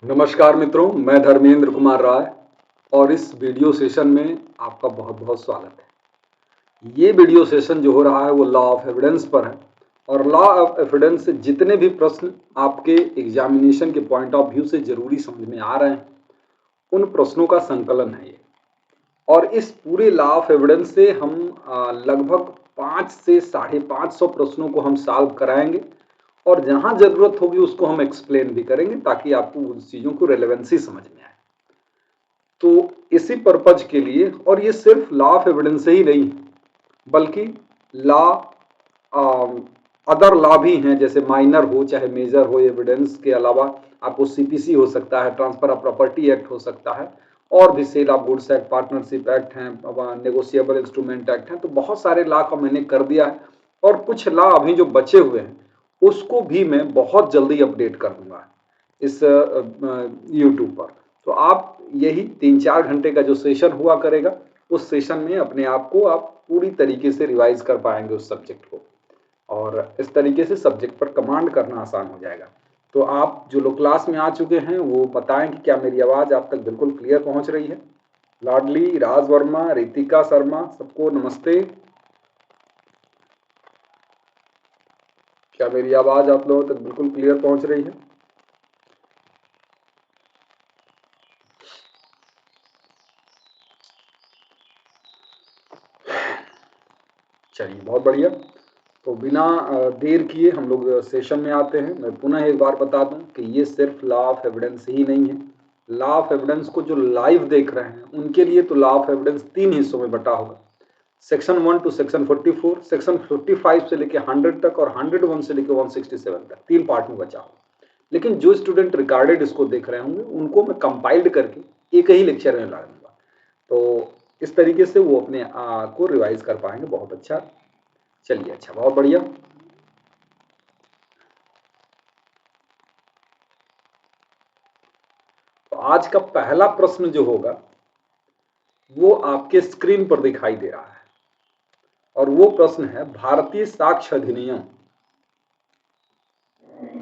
नमस्कार मित्रों, मैं धर्मेंद्र कुमार राय और इस वीडियो सेशन में आपका बहुत बहुत स्वागत है। ये वीडियो सेशन जो हो रहा है वो लॉ ऑफ एविडेंस पर है और लॉ ऑफ एविडेंस से जितने भी प्रश्न आपके एग्जामिनेशन के पॉइंट ऑफ व्यू से जरूरी समझ में आ रहे हैं उन प्रश्नों का संकलन है ये। और इस पूरे लॉ ऑफ एविडेंस से हम लगभग 5 से 550 प्रश्नों को हम सॉल्व कराएंगे और जहां जरूरत होगी उसको हम एक्सप्लेन भी करेंगे ताकि आपको उन चीजों को रेलेवेंसी समझ में आए। तो इसी पर्पज के लिए, और ये सिर्फ लॉ ऑफ एविडेंस से ही नहीं बल्कि लॉ अदर लॉ भी हैं, जैसे माइनर हो चाहे मेजर हो, एविडेंस के अलावा आपको सीपीसी हो सकता है, ट्रांसफर ऑफ प्रॉपर्टी एक्ट हो सकता है, और भी sale of goods act, partnership act हैं, नेगोशिएबल इंस्ट्रूमेंट एक्ट हैं। तो बहुत सारे लॉ का मैंने कर दिया है और कुछ लॉ अभी जो बचे हुए हैं उसको भी मैं बहुत जल्दी अपडेट कर दूंगा इस यूट्यूब पर। तो आप यही 3-4 घंटे का जो सेशन हुआ करेगा उस सेशन में अपने आप को आप पूरी तरीके से रिवाइज कर पाएंगे उस सब्जेक्ट को, और इस तरीके से सब्जेक्ट पर कमांड करना आसान हो जाएगा। तो आप जो लोग क्लास में आ चुके हैं वो बताएं कि क्या मेरी आवाज़ आप तक बिल्कुल क्लियर पहुंच रही है। लाडली, राज वर्मा, रितिका शर्मा, सबको नमस्ते। क्या मेरी आवाज़ आप लोगों तक बिल्कुल क्लियर पहुंच रही है? चलिए, बहुत बढ़िया। तो बिना देर किए हम लोग सेशन में आते हैं। मैं पुनः एक बार बता दूं कि ये सिर्फ लॉ ऑफ एविडेंस ही नहीं है। लॉ ऑफ एविडेंस को जो लाइव देख रहे हैं उनके लिए तो लॉ ऑफ एविडेंस 3 हिस्सों में बटा होगा। सेक्शन 1 टू सेक्शन 44, सेक्शन 55 से लेके 100 तक और 101 से लेके 167 तक 3 पार्ट में बचा होगा। लेकिन जो स्टूडेंट रिकॉर्डेड इसको देख रहे होंगे उनको मैं कंपाइल्ड करके एक ही लेक्चर में ला दूंगा, तो इस तरीके से वो अपने को रिवाइज कर पाएंगे। बहुत अच्छा। चलिए, अच्छा, बहुत बढ़िया। तो आज का पहला प्रश्न जो होगा वो आपके स्क्रीन पर दिखाई दे रहा है और वो प्रश्न है, भारतीय साक्ष्य अधिनियम।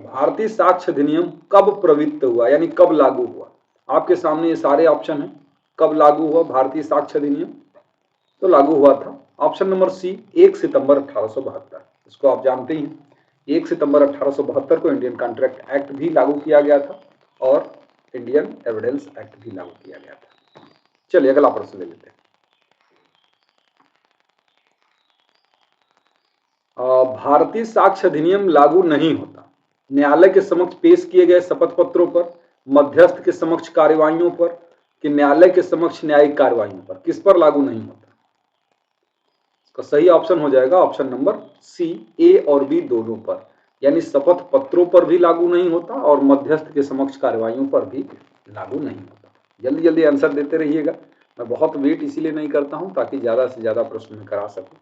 भारतीय साक्ष्य अधिनियम कब प्रवृत्त हुआ, यानी कब लागू हुआ? आपके सामने ये सारे ऑप्शन हैं। कब लागू हुआ भारतीय साक्ष्य अधिनियम? तो लागू हुआ था ऑप्शन नंबर सी, 1 सितंबर 1872। इसको आप जानते ही हैं। 1 सितंबर 1872 को इंडियन कॉन्ट्रैक्ट एक्ट भी लागू किया गया था और इंडियन एविडेंस एक्ट भी लागू किया गया था। चलिए अगला प्रश्न ले लेते हैं। भारतीय साक्ष्य अधिनियम लागू नहीं होता न्यायालय के समक्ष पेश किए गए शपथ पत्रों पर, मध्यस्थ के समक्ष कार्यवाहियों पर, कि न्यायालय के समक्ष न्यायिक कार्यवाहियों पर, किस पर लागू नहीं होता? इसका सही ऑप्शन हो जाएगा ऑप्शन नंबर सी, ए और बी दोनों पर, यानी शपथ पत्रों पर भी लागू नहीं होता और मध्यस्थ के समक्ष कार्यवाहियों पर भी लागू नहीं होता। जल्दी जल्दी आंसर देते रहिएगा। मैं बहुत वेट इसीलिए नहीं करता हूं ताकि ज्यादा से ज्यादा प्रश्न में करा सकूं।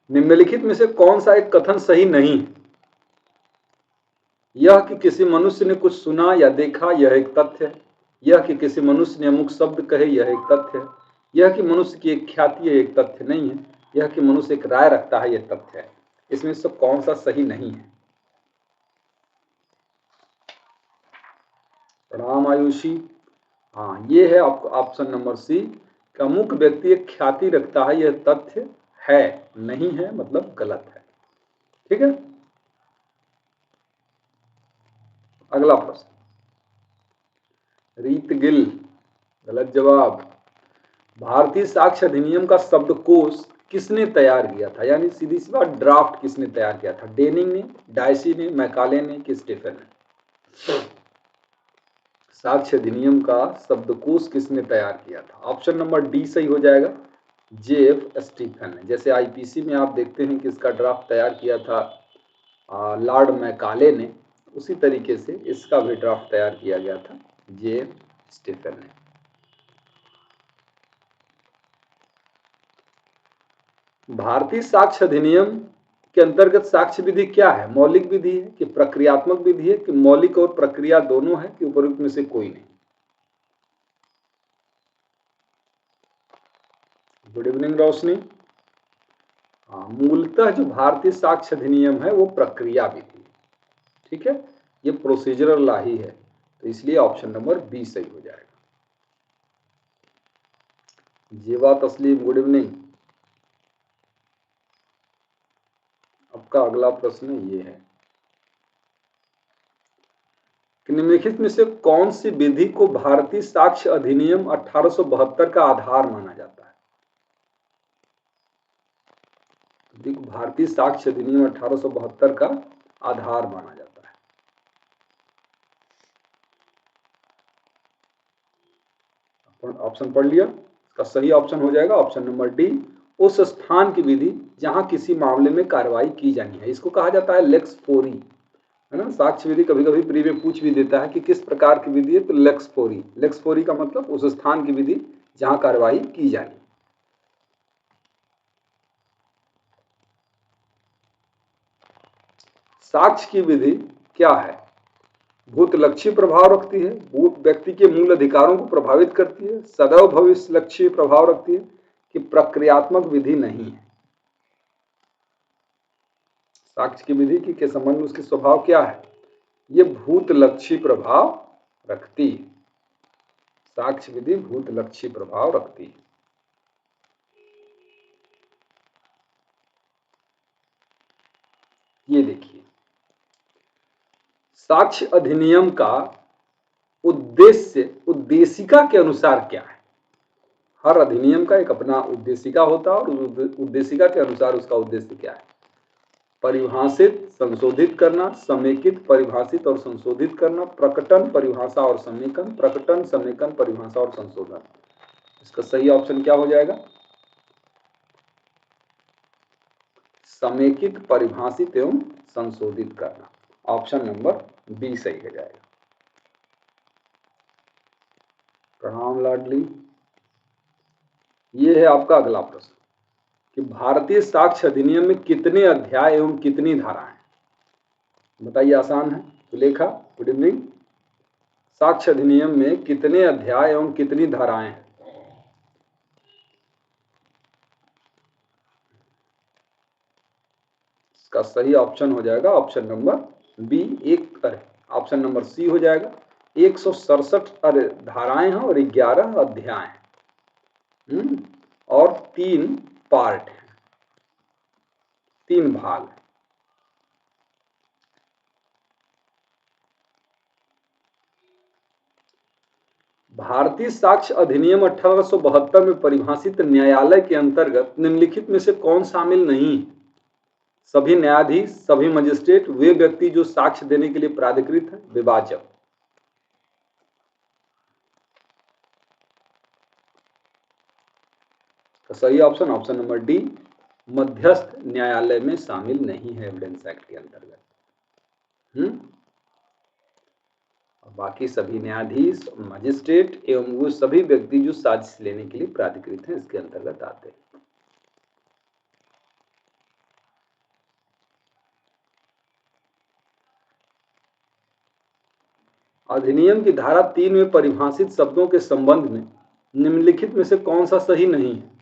निम्नलिखित में से कौन सा एक कथन सही नहीं है? यह कि किसी मनुष्य ने कुछ सुना या देखा, यह एक तथ्य है। यह कि किसी मनुष्य ने अमुक शब्द कहे, यह एक तथ्य है। यह कि मनुष्य की एक ख्याति है, एक तथ्य नहीं है। यह कि मनुष्य एक राय रखता है, यह तथ्य है। इसमें से कौन सा सही नहीं है? प्रणाम आयुषी। हाँ, ये है ऑप्शन नंबर सी, अमुक व्यक्ति एक ख्याति रखता है, यह तथ्य है, नहीं है मतलब गलत है। ठीक है, अगला प्रश्न। रीत गिल, गलत जवाब। भारतीय साक्ष्य अधिनियम का शब्दकोश किसने तैयार किया था, यानी सीधी सी बात, ड्राफ्ट किसने तैयार किया था? डेनिंग ने, डायसी ने, मैकाले ने कि स्टीफन ने? साक्ष्य अधिनियम का शब्दकोश किसने तैयार किया था? ऑप्शन नंबर डी सही हो जाएगा, जेएफ स्टीफन ने। जैसे आईपीसी में आप देखते हैं कि इसका ड्राफ्ट तैयार किया था लॉर्ड मैकाले ने, उसी तरीके से इसका भी ड्राफ्ट तैयार किया गया था जेएफ स्टीफन ने। भारतीय साक्ष्य अधिनियम के अंतर्गत साक्ष्य विधि क्या है? मौलिक विधि है कि प्रक्रियात्मक विधि है कि मौलिक और प्रक्रिया दोनों है कि उपरोक्त में से कोई नहीं? गुड इवनिंग रोशनी। हाँ, मूलतः जो भारतीय साक्ष्य अधिनियम है वो प्रक्रिया विधि है। ठीक है, ये प्रोसीजरल लॉ ही है, तो इसलिए ऑप्शन नंबर बी सही हो जाएगा। जेवा तस्लीम, गुड इवनिंग। आपका अगला प्रश्न ये है, निम्नलिखित में से कौन सी विधि को भारतीय साक्ष्य अधिनियम 1872 का आधार माना जाता है? भारतीय साक्ष्य अधिनियम 1872 का आधार माना जाता है। ऑप्शन पढ़ लिया, इसका सही ऑप्शन हो जाएगा ऑप्शन नंबर डी, उस स्थान की विधि जहां किसी मामले में कार्रवाई की जानी है। इसको कहा जाता है लेक्स फोरी, है ना। साक्ष्य विधि कभी कभी प्री में पूछ भी देता है कि किस प्रकार की विधि है, तो लेक्स फोरी। लेक्स फोरी का मतलब उस स्थान की विधि जहां कार्रवाई की जानी। साक्ष्य की विधि क्या है? भूत लक्ष्य प्रभाव रखती है, भूत व्यक्ति के मूल अधिकारों को प्रभावित करती है, सदैव भविष्य लक्ष्य प्रभाव रखती है, कि प्रक्रियात्मक विधि नहीं है। साक्ष्य की विधि के संबंध में उसकी स्वभाव क्या है? ये भूत लक्ष्य प्रभाव रखती है। साक्ष्य विधि भूत लक्ष्य प्रभाव रखती है। ये देखिए, साक्ष्य अधिनियम का उद्देशिका के अनुसार क्या है? हर अधिनियम का एक अपना उद्देशिका होता है और उस उद्देशिका के अनुसार उसका उद्देश्य क्या है? परिभाषित, संशोधित करना, समेकित, परिभाषित और संशोधित करना, प्रकटन, परिभाषा और समेकन, प्रकटन, समेकन, परिभाषा और संशोधन। इसका सही ऑप्शन क्या हो जाएगा? समेकित, परिभाषित एवं संशोधित करना। ऑप्शन नंबर बी सही हो जाएगा। प्रणाम लाडली। ये है आपका अगला प्रश्न कि भारतीय साक्ष्य अधिनियम में कितने अध्याय एवं कितनी धाराएं? बताइए, आसान है। Sulekha, good evening. साक्ष्य अधिनियम में कितने अध्याय एवं कितनी धाराएं हैं? इसका सही ऑप्शन हो जाएगा option number B, option number C हो जाएगा। 167 धाराएं हैं और 11 अध्याय हैं, और 3 पार्ट हैं, 3 भाग। भारतीय साक्ष्य अधिनियम 1872 में परिभाषित न्यायालय के अंतर्गत निम्नलिखित में से कौन शामिल नहीं है? सभी न्यायाधीश, सभी मजिस्ट्रेट, वे व्यक्ति जो साक्ष्य देने के लिए प्राधिकृत हैं, विभाजक। सही ऑप्शन ऑप्शन नंबर डी, मध्यस्थ न्यायालय में शामिल नहीं है एविडेंस एक्ट के अंतर्गत। बाकी सभी न्यायाधीश, मजिस्ट्रेट एवं वो सभी व्यक्ति जो साक्ष्य लेने के लिए प्राधिकृत हैं, इसके अंतर्गत आते हैं। अधिनियम की धारा 3 में परिभाषित शब्दों के संबंध में निम्नलिखित में से कौन सा सही नहीं है?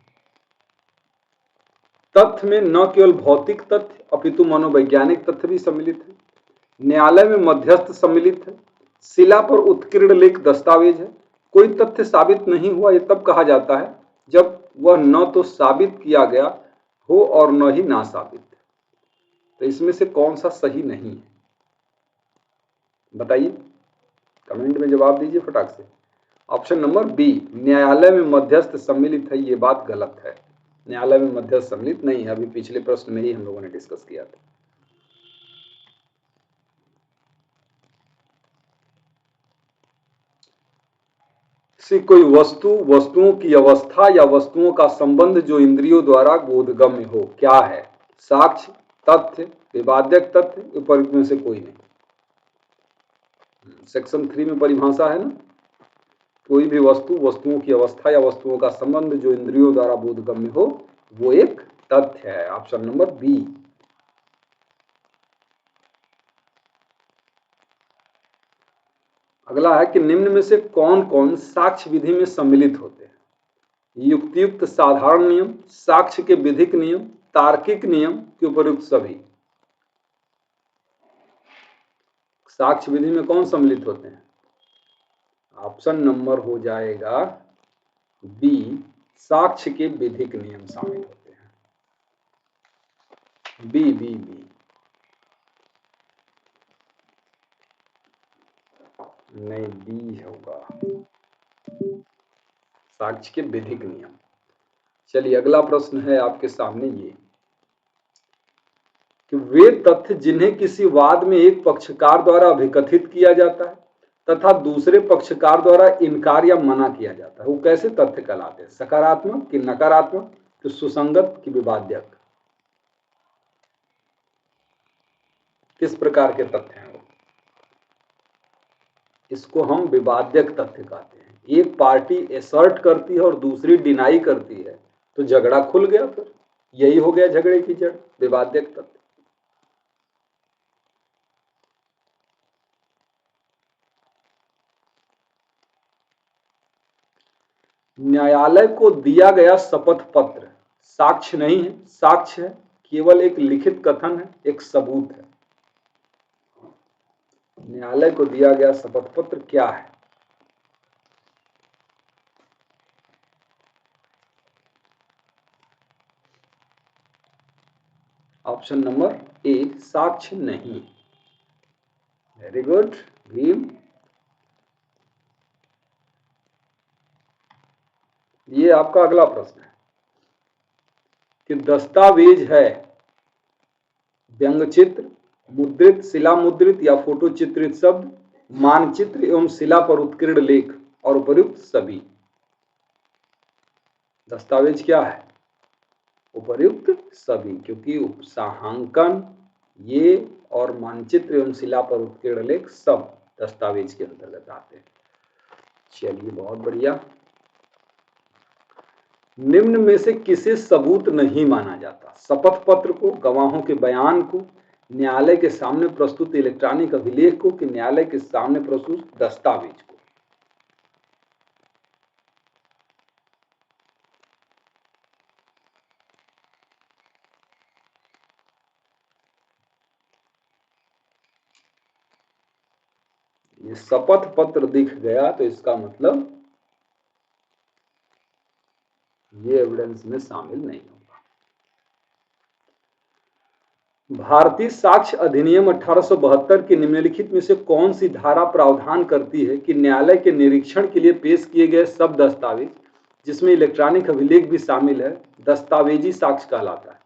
तथ्य में न केवल भौतिक तथ्य अपितु मनोवैज्ञानिक तथ्य भी सम्मिलित है। न्यायालय में मध्यस्थ सम्मिलित है। शिला पर उत्कीर्ण लेख दस्तावेज है। कोई तथ्य साबित नहीं हुआ, यह तब कहा जाता है जब वह न तो साबित किया गया हो और न ही ना साबित। तो इसमें से कौन सा सही नहीं है? बताइए, कमेंट में जवाब दीजिए फटाक से। ऑप्शन नंबर बी, न्यायालय में मध्यस्थ सम्मिलित है, ये बात गलत है। न्यायालय में मध्यस्थ सम्मिलित नहीं है। अभी पिछले प्रश्न में ही हम लोगों ने डिस्कस किया था। कोई वस्तु, वस्तुओं की अवस्था या वस्तुओं का संबंध जो इंद्रियों द्वारा बोधगम्य हो, क्या है? साक्ष्य, तथ्य, विवाद्यक तथ्य, उपरोक्त में से कोई नहीं। सेक्शन 3 में परिभाषा है ना, कोई भी वस्तु, वस्तुओं की अवस्था या वस्तुओं का संबंध जो इंद्रियों द्वारा बोधगम्य हो, वो एक तथ्य है। Option number B. अगला है कि निम्न में से कौन कौन साक्ष्य विधि में सम्मिलित होते हैं? युक्तियुक्त साधारण नियम, साक्ष्य के विधिक नियम, तार्किक नियम के उपयुक्त सभी। साक्ष्य विधि में कौन सम्मिलित होते हैं? ऑप्शन नंबर हो जाएगा बी, साक्ष्य के विधिक नियम शामिल होते हैं। बी बी बी नहीं, बी होगा, साक्ष्य के विधिक नियम। चलिए अगला प्रश्न है आपके सामने ये कि वे तथ्य जिन्हें किसी वाद में एक पक्षकार द्वारा अभिकथित किया जाता है तथा दूसरे पक्षकार द्वारा इनकार या मना किया जाता है, वो कैसे तथ्य कहलाते हैं? सकारात्मक कि नकारात्मक कि सुसंगत कि विवाद्यक? किस प्रकार के तथ्य हैं वो? इसको हम विवाद्यक तथ्य कहते हैं। एक पार्टी एसर्ट करती है और दूसरी डिनाई करती है तो झगड़ा खुल गया, फिर यही हो गया झगड़े की जड़, विवाद्यक तथ्य। न्यायालय को दिया गया शपथ पत्र साक्ष्य नहीं है, साक्ष्य है, केवल एक लिखित कथन है, एक सबूत है। न्यायालय को दिया गया शपथ पत्र क्या है? ऑप्शन नंबर ए, साक्ष्य नहीं। Very good Bhim. ये आपका अगला प्रश्न है कि दस्तावेज है व्यंग्यचित्र, मुद्रित, शिला मुद्रित या फोटो चित्रित शब्द, मानचित्र एवं शिला पर उत्कीर्ण लेख और उपर्युक्त सभी। दस्तावेज क्या है? उपर्युक्त सभी, क्योंकि उपसाहांकन ये और मानचित्र एवं शिला पर उत्कीर्ण लेख सब दस्तावेज के अंतर्गत आते हैं। चलिए बहुत बढ़िया। निम्न में से किसे सबूत नहीं माना जाता? शपथ पत्र को, गवाहों के बयान को, न्यायालय के सामने प्रस्तुत इलेक्ट्रॉनिक अभिलेख को कि न्यायालय के सामने प्रस्तुत दस्तावेज को? ये शपथ पत्र दिख गया तो इसका मतलब ये एविडेंस में शामिल नहीं होगा। भारतीय साक्ष्य अधिनियम 1872 की निम्नलिखित में से कौन सी धारा प्रावधान करती है कि न्यायालय के निरीक्षण के लिए पेश किए गए सब दस्तावेज जिसमें इलेक्ट्रॉनिक अभिलेख भी शामिल है दस्तावेजी साक्ष्य कहलाता है?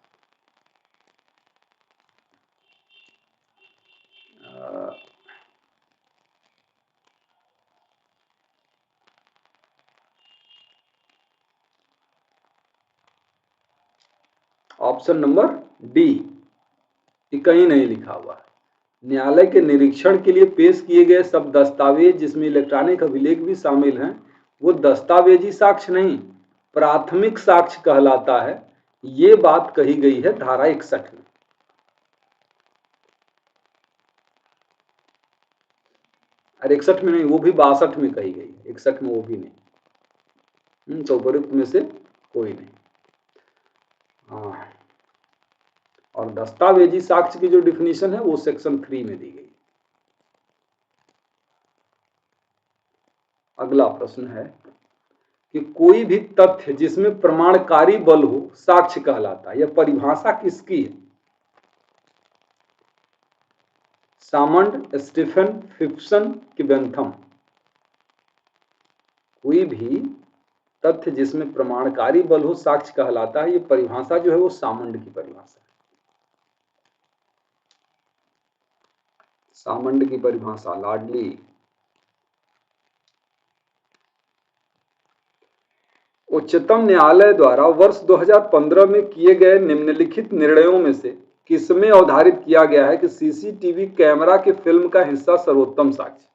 ऑप्शन नंबर डी, कहीं नहीं लिखा हुआ है। न्यायालय के निरीक्षण के लिए पेश किए गए सब दस्तावेज जिसमें इलेक्ट्रॉनिक अभिलेख भी शामिल हैं वो दस्तावेजी साक्ष्य नहीं, प्राथमिक साक्ष्य कहलाता है। ये बात कही गई है धारा 61 में। अरे 61 में नहीं, वो भी 62 में कही गई है, 61 में वो भी नहीं। तो उपयुक्त में से कोई नहीं। हाँ, और दस्तावेजी साक्ष्य की जो डिफिनीशन है वो सेक्शन 3 में दी गई। अगला प्रश्न है कि कोई भी तथ्य जिसमें प्रमाणकारी बल हो साक्ष्य कहलाता है। यह परिभाषा किसकी है? सामंड, स्टीफन, फिप्सन कि बेंथम? कोई भी तथ्य जिसमें प्रमाणकारी बल हो साक्ष्य कहलाता है, ये परिभाषा जो है वो सामंड की परिभाषा है। सामंड की परिभाषा लाडली। उच्चतम न्यायालय द्वारा वर्ष 2015 में किए गए निम्नलिखित निर्णयों में से किसमें अवधारित किया गया है कि सीसीटीवी कैमरा की फिल्म का हिस्सा सर्वोत्तम साक्ष्य?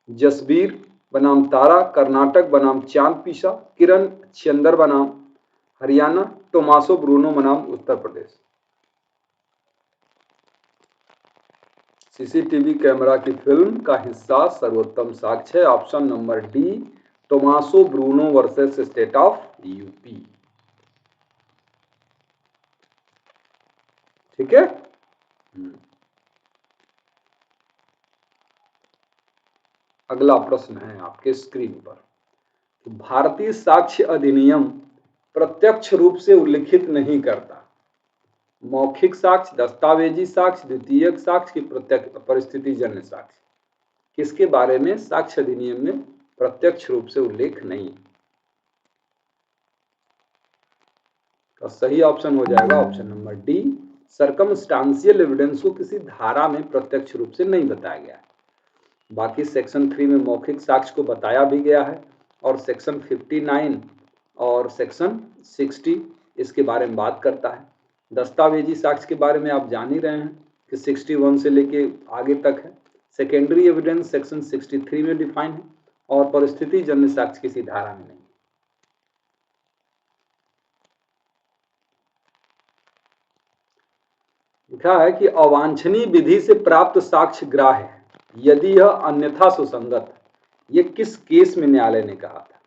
जसबीर बनाम तारा, कर्नाटक बनाम चांद पीसा, किरण चंदर बनाम हरियाणा, टोमासो ब्रूनो बनाम उत्तर प्रदेश? सीसीटीवी कैमरा की फिल्म का हिस्सा सर्वोत्तम साक्ष्य है। Option number D, Tommaso Bruno versus state of UP. ठीक है। अगला प्रश्न है आपके स्क्रीन पर। भारतीय साक्ष्य अधिनियम प्रत्यक्ष रूप से उल्लिखित नहीं करता मौखिक साक्ष्य, दस्तावेजी साक्ष्य, द्वितीयक साक्ष्य की प्रत्यक्ष परिस्थितिजन्य साक्ष्य, किसके बारे में साक्ष्य अधिनियम में प्रत्यक्ष रूप से उल्लेख नहीं? तो सही ऑप्शन हो जाएगा option number D, circumstantial evidence को किसी धारा में प्रत्यक्ष रूप से नहीं बताया गया है। बाकी सेक्शन 3 में मौखिक साक्ष्य को बताया भी गया है और सेक्शन 59 और सेक्शन 60 इसके बारे में बात करता है। दस्तावेजी साक्ष्य के बारे में आप जान ही रहे हैं कि 61 से लेके आगे तक है। सेकेंडरी एविडेंस सेक्शन 63 में डिफाइन है और परिस्थिति जन्य साक्ष्य किसी धारा में नहीं। लिखा है कि अवांछनीय विधि से प्राप्त साक्ष्य ग्राह्य है यदि यह अन्यथा सुसंगत है। यह किस केस में न्यायालय ने कहा था?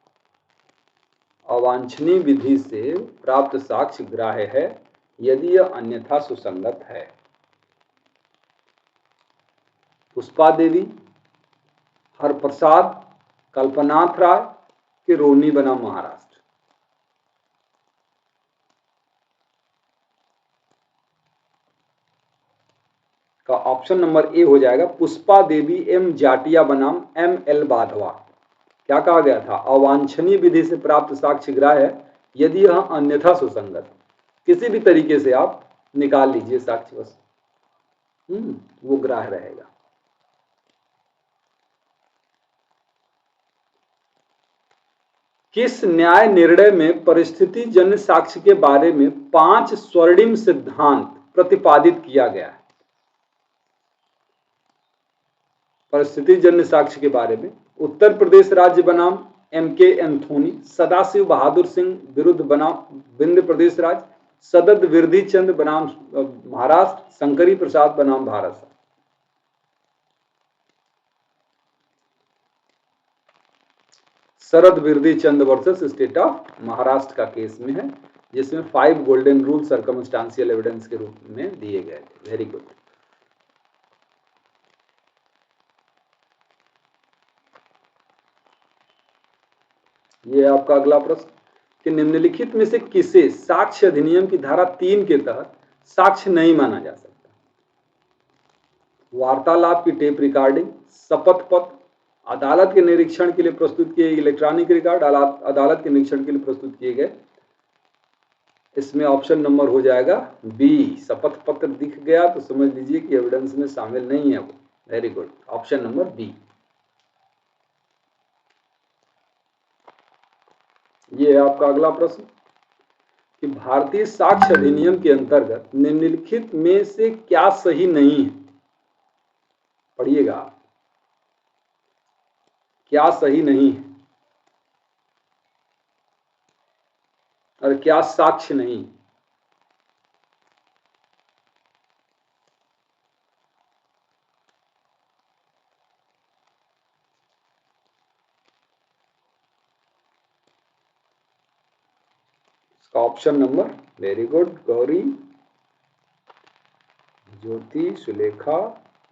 अवांछनीय विधि से प्राप्त साक्ष्य ग्राह्य है यदि यह अन्यथा सुसंगत है। पुष्पा देवी, हरप्रसाद, कल्पनाथ राय कि रोहिणी बनाम महाराष्ट्र? का ऑप्शन नंबर ए हो जाएगा पुष्पा देवी एम जाटिया बनाम एम एल बाधवा। क्या कहा गया था? अवांछनीय विधि से प्राप्त साक्ष्य ग्राह्य है यदि यह अन्यथा सुसंगत। किसी भी तरीके से आप निकाल लीजिए साक्ष्य बस, वो ग्राह्य रहेगा। किस न्याय निर्णय में परिस्थिति जन्य साक्ष्य के बारे में 5 स्वर्णिम सिद्धांत प्रतिपादित किया गया है? परिस्थिति जन्य साक्ष्य के बारे में उत्तर प्रदेश राज्य बनाम एम.के. एंथोनी, सदाशिव बहादुर सिंह विरुद्ध बनाम विंध्य प्रदेश राज्य, सदत विरधी चंद बनाम महाराष्ट्र, शंकरी प्रसाद बनाम भारत। शरद विरधी चंद वर्सेस स्टेट ऑफ महाराष्ट्र का केस में है, जिसमें 5 गोल्डन रूल सर्कमस्टांशियल एविडेंस के रूप में दिए गए थे। Very good. ये आपका अगला प्रश्न कि निम्नलिखित में से किसे साक्ष्य अधिनियम की धारा 3 के तहत साक्ष्य नहीं माना जा सकता? वार्तालाप की टेप रिकॉर्डिंग, शपथ पत्र, अदालत के निरीक्षण के लिए प्रस्तुत किए इलेक्ट्रॉनिक रिकॉर्ड, अदालत के निरीक्षण के लिए प्रस्तुत किए गए। इसमें ऑप्शन नंबर हो जाएगा बी, शपथ पत्र दिख गया तो समझ लीजिए कि एविडेंस में शामिल नहीं है वो। Very good, option number B. ये है आपका अगला प्रश्न कि भारतीय साक्ष्य अधिनियम के अंतर्गत निम्नलिखित में से क्या सही नहीं है? पढ़िएगा, क्या सही नहीं है और क्या साक्ष्य नहीं? Option number, very good, Gauri, Jyoti, Sulekha,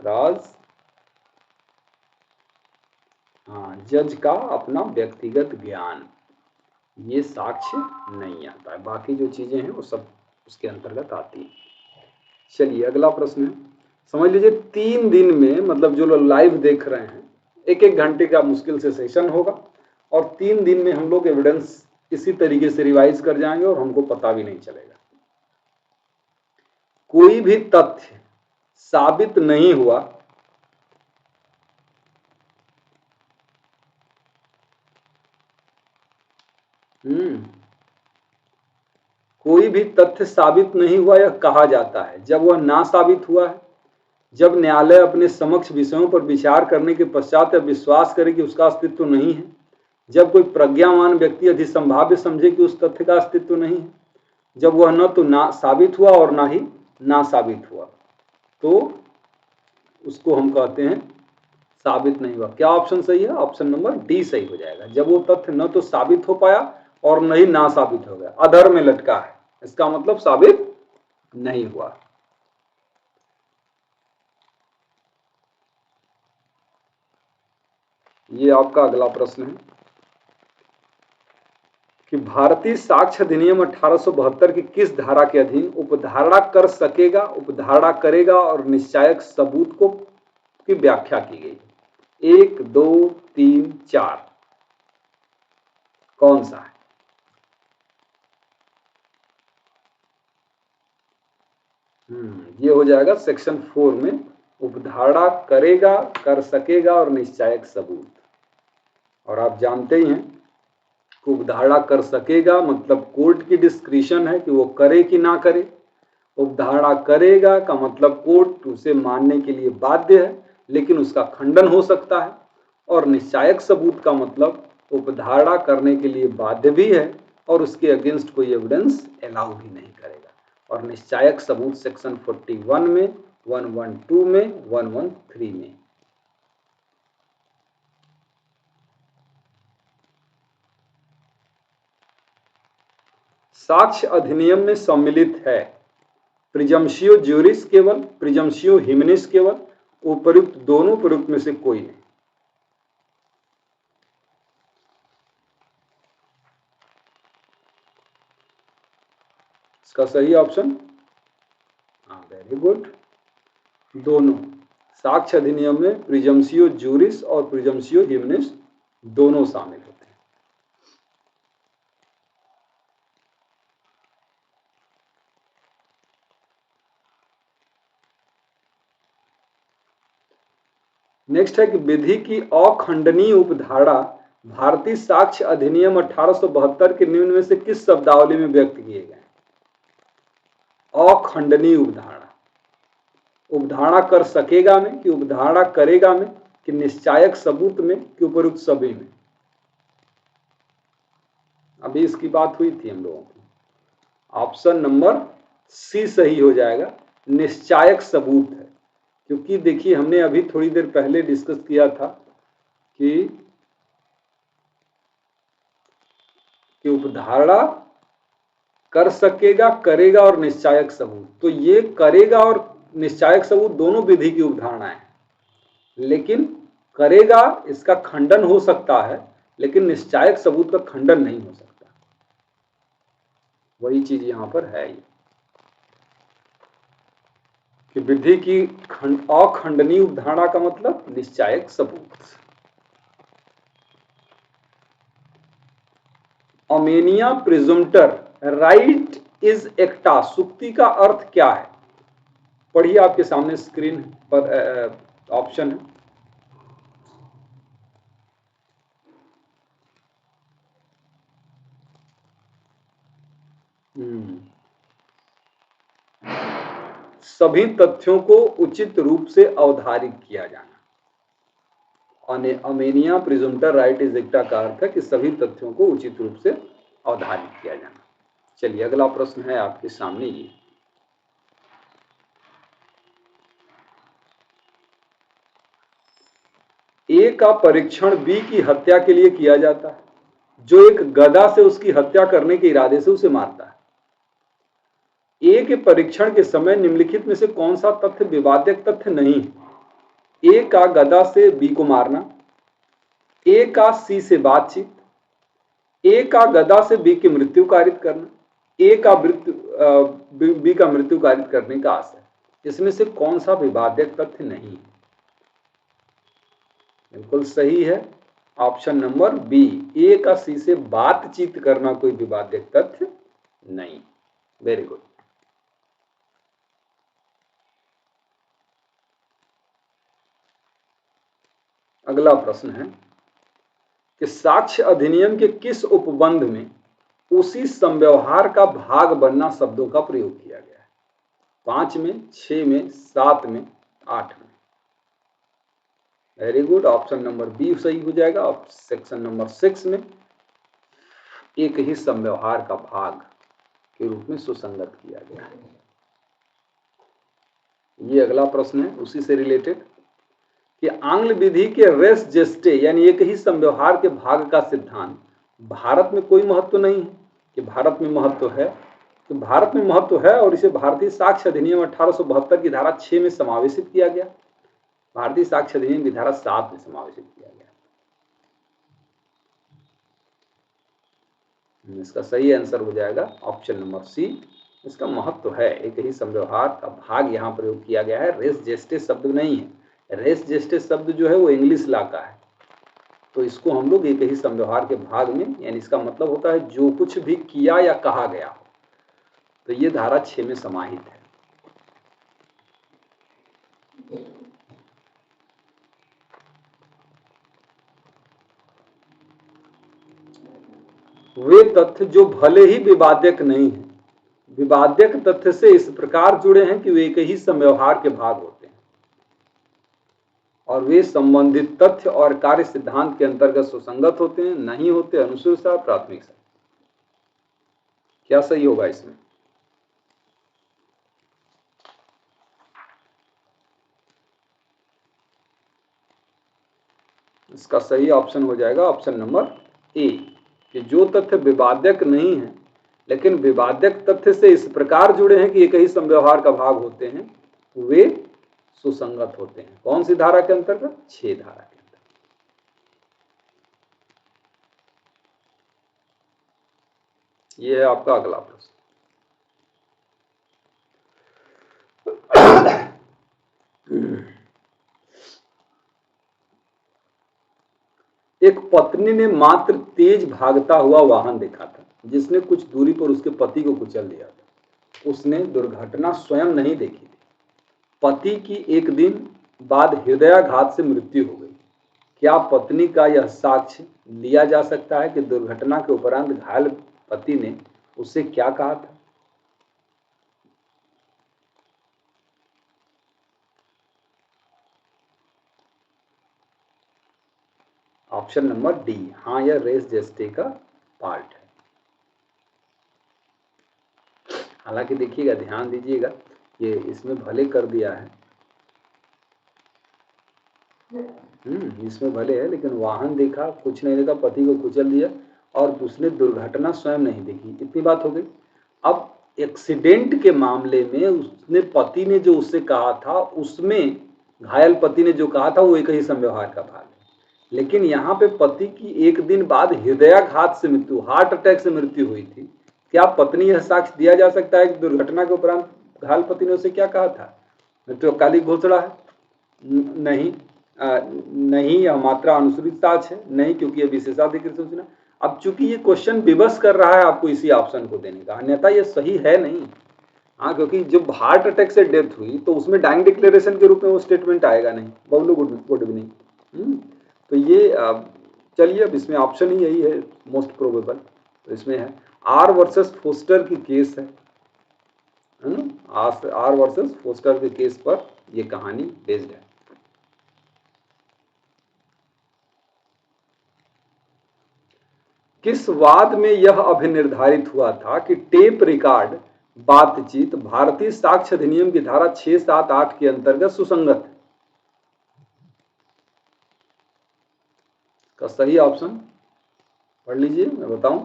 Raj. हाँ, जज का अपना व्यक्तिगत ज्ञान, ये साक्ष्य नहीं आता है। बाकी जो चीजें हैं वो सब उसके अंतर्गत आती है। चलिए अगला प्रश्न है, समझ लीजिए 3 दिन में, मतलब जो लोग लाइव देख रहे हैं, 1-1 घंटे का मुश्किल से सेशन होगा और 3 दिन में हम लोग एविडेंस इसी तरीके से रिवाइज कर जाएंगे और हमको पता भी नहीं चलेगा। कोई भी तथ्य साबित नहीं हुआ कोई भी तथ्य साबित नहीं हुआ यह कहा जाता है जब वह ना साबित हुआ है, जब न्यायालय अपने समक्ष विषयों पर विचार करने के पश्चात विश्वास करे कि उसका अस्तित्व नहीं है, जब कोई प्रज्ञावान व्यक्ति अधिसंभाव्य समझे कि उस तथ्य का अस्तित्व नहीं है, जब वह न तो ना साबित हुआ और ना ही ना साबित हुआ, तो उसको हम कहते हैं साबित नहीं हुआ। क्या ऑप्शन सही है? ऑप्शन नंबर डी सही हो जाएगा। जब वो तथ्य न तो साबित हो पाया और न ही ना साबित हो गया, अधर में लटका है, इसका मतलब साबित नहीं हुआ। ये आपका अगला प्रश्न है कि भारतीय साक्ष्य अधिनियम 1872 की किस धारा के अधीन उपधारणा कर सकेगा, उपधारणा करेगा और निश्चायक सबूत को की व्याख्या की गई? 1, 2, 3, 4 कौन सा है? ये हो जाएगा सेक्शन 4 में उपधारणा करेगा, कर सकेगा और निश्चायक सबूत। और आप जानते ही हैं कि उपधारणा कर सकेगा मतलब कोर्ट की डिस्क्रिशन है कि वो करे कि ना करे। उपधारणा करेगा का मतलब कोर्ट उसे मानने के लिए बाध्य है लेकिन उसका खंडन हो सकता है। और निश्चायक सबूत का मतलब उपधारणा करने के लिए बाध्य भी है और उसके अगेंस्ट कोई एविडेंस अलाउ भी नहीं करेगा। और निश्चायक सबूत सेक्शन 41 में, 112 में, 113 में। साक्ष्य अधिनियम में सम्मिलित है प्रिजम्प्शियो ज्यूरिस केवल, प्रिजम्प्शियो हिमिनिस केवल, उपयुक्त दोनों उपयुक्त में से कोई नहीं। इसका सही ऑप्शन वेरी गुड, दोनों। साक्ष्य अधिनियम में प्रिजम्प्शियो ज्यूरिस और प्रिजम्प्शियो हिमिनिस दोनों शामिल होते हैं। नेक्स्ट है कि विधि की अखंडनीय उपधारणा भारतीय साक्ष्य अधिनियम 1872 के निम्न में से किस शब्दावली में व्यक्त किए गए? अखंडनीय उपधारणा, उपधारणा कर सकेगा में कि उपधारणा करेगा में कि निश्चायक सबूत में कि उपयुक्त सभी में? अभी इसकी बात हुई थी हम लोगों की। ऑप्शन नंबर सी सही हो जाएगा, निश्चायक सबूत है। क्योंकि देखिए हमने अभी थोड़ी देर पहले डिस्कस किया था कि उपधारणा कर सकेगा, करेगा और निश्चायक सबूत। तो ये करेगा और निश्चायक सबूत दोनों विधि की उपधारणा है, लेकिन करेगा इसका खंडन हो सकता है लेकिन निश्चायक सबूत का खंडन नहीं हो सकता। वही चीज यहां पर है कि विधि की अखंडनीय उपधारणा का मतलब निश्चायक सबूत। अमेनिया प्रिजुम्टर राइट इज एक्टा सुक्ति का अर्थ क्या है? पढ़िए, आपके सामने स्क्रीन पर ऑप्शन है। सभी तथ्यों को उचित रूप से अवधारित किया जाना। अमेनिया प्रिजुम्टर राइट इज एक्टा का अर्थ है कि सभी तथ्यों को उचित रूप से अवधारित किया जाना। चलिए अगला प्रश्न है आपके सामने ये। ए का परीक्षण बी की हत्या के लिए किया जाता है, जो एक गदा से उसकी हत्या करने के इरादे से उसे मारता है। ए के परीक्षण के समय निम्नलिखित में से कौन सा तथ्य विवाद्य तथ्य नहीं है? ए का गदा से बी को मारना, ए का सी से बातचीत, ए का गदा से बी की मृत्यु कारित करना, ए का बी का मृत्यु कारित करने का आशय। इसमें से कौन सा विवाद्य तथ्य नहीं है? बिल्कुल सही है ऑप्शन नंबर बी, ए का सी से बातचीत करना कोई विवाद्य तथ्य नहीं। Very good. अगला प्रश्न है कि साक्ष्य अधिनियम के किस उपबंध में उसी संव्यवहार का भाग बनना शब्दों का प्रयोग किया गया है? 5 में, 6 में, 7 में, 8 में? Very good, option number B सही हो जाएगा। सेक्शन नंबर 6 में एक ही संव्यवहार का भाग के रूप में सुसंगत किया गया है। ये अगला प्रश्न है उसी से रिलेटेड कि आंग्ल विधि के रेस जेस्टे यानी एक ही संव्यवहार के भाग का सिद्धांत भारत में कोई महत्व नहीं है कि भारत में महत्व है, तो भारत में महत्व है और इसे भारतीय साक्ष्य अधिनियम 1872 की धारा 6 में समावेशित किया गया, भारतीय साक्ष्य अधिनियम की धारा 7 में समावेशित किया गया। इसका सही आंसर हो जाएगा ऑप्शन नंबर सी। इसका महत्व है, एक ही समव्यवहार का भाग यहाँ प्रयोग किया गया है, रेस जेस्टे शब्द नहीं है। रेस जेस्टे शब्द जो है वो इंग्लिश लॉ का है, तो इसको हम लोग एक ही समव्यवहार के भाग में, यानी इसका मतलब होता है जो कुछ भी किया या कहा गया हो, तो ये धारा 6 में समाहित है। वे तथ्य जो भले ही विवाद्यक नहीं है, विवाद्यक तथ्य से इस प्रकार जुड़े हैं कि वे एक ही समव्यवहार के भाग होते हैं, और वे संबंधित तथ्य और कार्य सिद्धांत के अंतर्गत सुसंगत होते हैं, नहीं होते अनुसूर सा प्राथमिक सा। क्या सही होगा इसमें? इसका सही ऑप्शन हो जाएगा ऑप्शन नंबर ए, कि जो तथ्य विवाद्यक नहीं है लेकिन विवाद्यक तथ्य से इस प्रकार जुड़े हैं कि एक ही समव्यवहार का भाग होते हैं, वे सुसंगत होते हैं। कौन सी धारा के अंतर्गत? 6 धारा के अंतर्गत। ये है आपका अगला प्रश्न। एक पत्नी ने मात्र तेज भागता हुआ वाहन देखा था जिसने कुछ दूरी पर उसके पति को कुचल दिया था। उसने दुर्घटना स्वयं नहीं देखी थी। पति की एक दिन बाद हृदयाघात से मृत्यु हो गई। क्या पत्नी का यह साक्ष्य लिया जा सकता है कि दुर्घटना के उपरांत घायल पति ने उससे क्या कहा था? ऑप्शन नंबर डी, हाँ यह रेस जेस्टे का पार्ट है। हालांकि देखिएगा, ध्यान दीजिएगा, ये इसमें भले कर दिया है, इसमें भले है, लेकिन वाहन देखा, कुछ नहीं देखा, पति को कुचल दिया, और दूसरे दुर्घटना स्वयं नहीं देखी, इतनी बात हो गई। अब एक्सीडेंट के मामले में उसने, पति ने जो उससे कहा था, उसमें घायल पति ने जो कहा था वो एक ही समव्यवहार का भाग है। लेकिन यहाँ पे पति की एक दिन बाद हृदयाघात से मृत्यु, हार्ट अटैक से मृत्यु हुई थी। क्या पत्नी यह साक्ष्य दिया जा सकता है कि दुर्घटना के उपरांत घायल पति ने उसे क्या कहा था? तो काली घोषणा है, नहीं, नहीं, यह मात्रा अनुसूचित साक्ष्य है, नहीं, क्योंकि यह विशेषाधिकृत सूचना। अब चूंकि ये क्वेश्चन विवश कर रहा है आपको इसी ऑप्शन को देने का, अन्यथा ये सही है नहीं। हाँ, क्योंकि जब हार्ट अटैक से डेथ हुई तो उसमें डाइंग डिक्लेरेशन के रूप में वो स्टेटमेंट आएगा नहीं, बबलू गुड इवनिंग। तो ये चलिए, अब इसमें ऑप्शन ही यही है मोस्ट प्रोबेबल, तो इसमें है आर वर्सेस फोस्टर की केस है ना, आर वर्सेस फोस्टर के केस पर ये कहानी बेस्ड है। किस वाद में यह अभिनिर्धारित हुआ था कि टेप रिकॉर्ड बातचीत भारतीय साक्ष्य अधिनियम की धारा 6, 7, 8 के अंतर्गत सुसंगत है? का सही ऑप्शन पढ़ लीजिए, मैं बताऊं।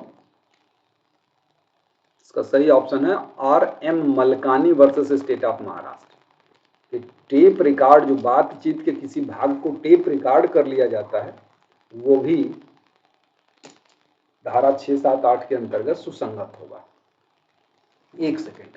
इसका सही ऑप्शन है R M Malkani versus state of Maharashtra. Tape record, जो बातचीत के किसी भाग को टेप रिकॉर्ड कर लिया जाता है, वो भी धारा 6, 7, 8 के अंतर्गत सुसंगत होगा। एक सेकेंड।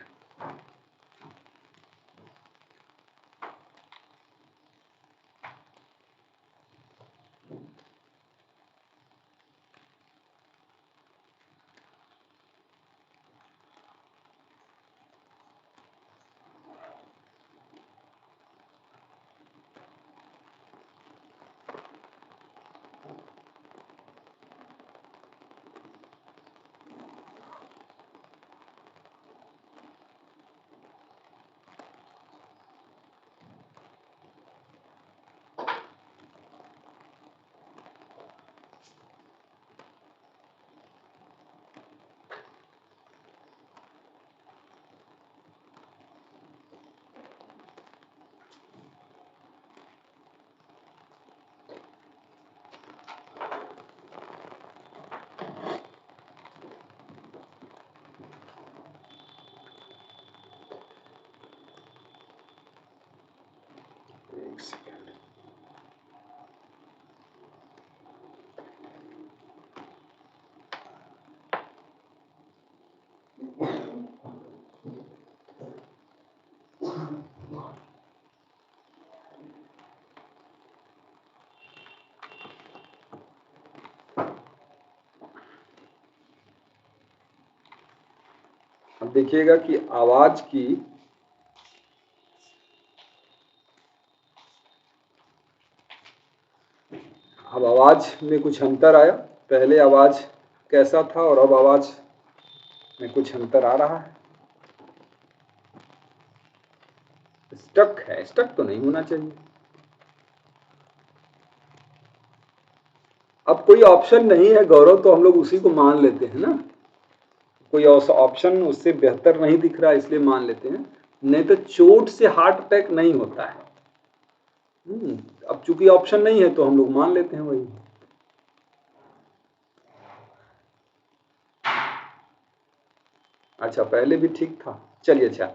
अब देखिएगा कि आवाज की अब आवाज में कुछ अंतर आया। पहले आवाज कैसा था और अब आवाज में कुछ अंतर आ रहा है। स्टक है, स्टक तो नहीं होना चाहिए। अब कोई ऑप्शन नहीं है गौरव, तो हम लोग उसी को मान लेते हैं ना। कोई ऑप्शन उससे बेहतर नहीं दिख रहा इसलिए मान लेते हैं, नहीं तो चोट से हार्ट अटैक नहीं होता है। अब चूंकि ऑप्शन नहीं है तो हम लोग मान लेते हैं वही। अच्छा, पहले भी ठीक था। चलिए, अच्छा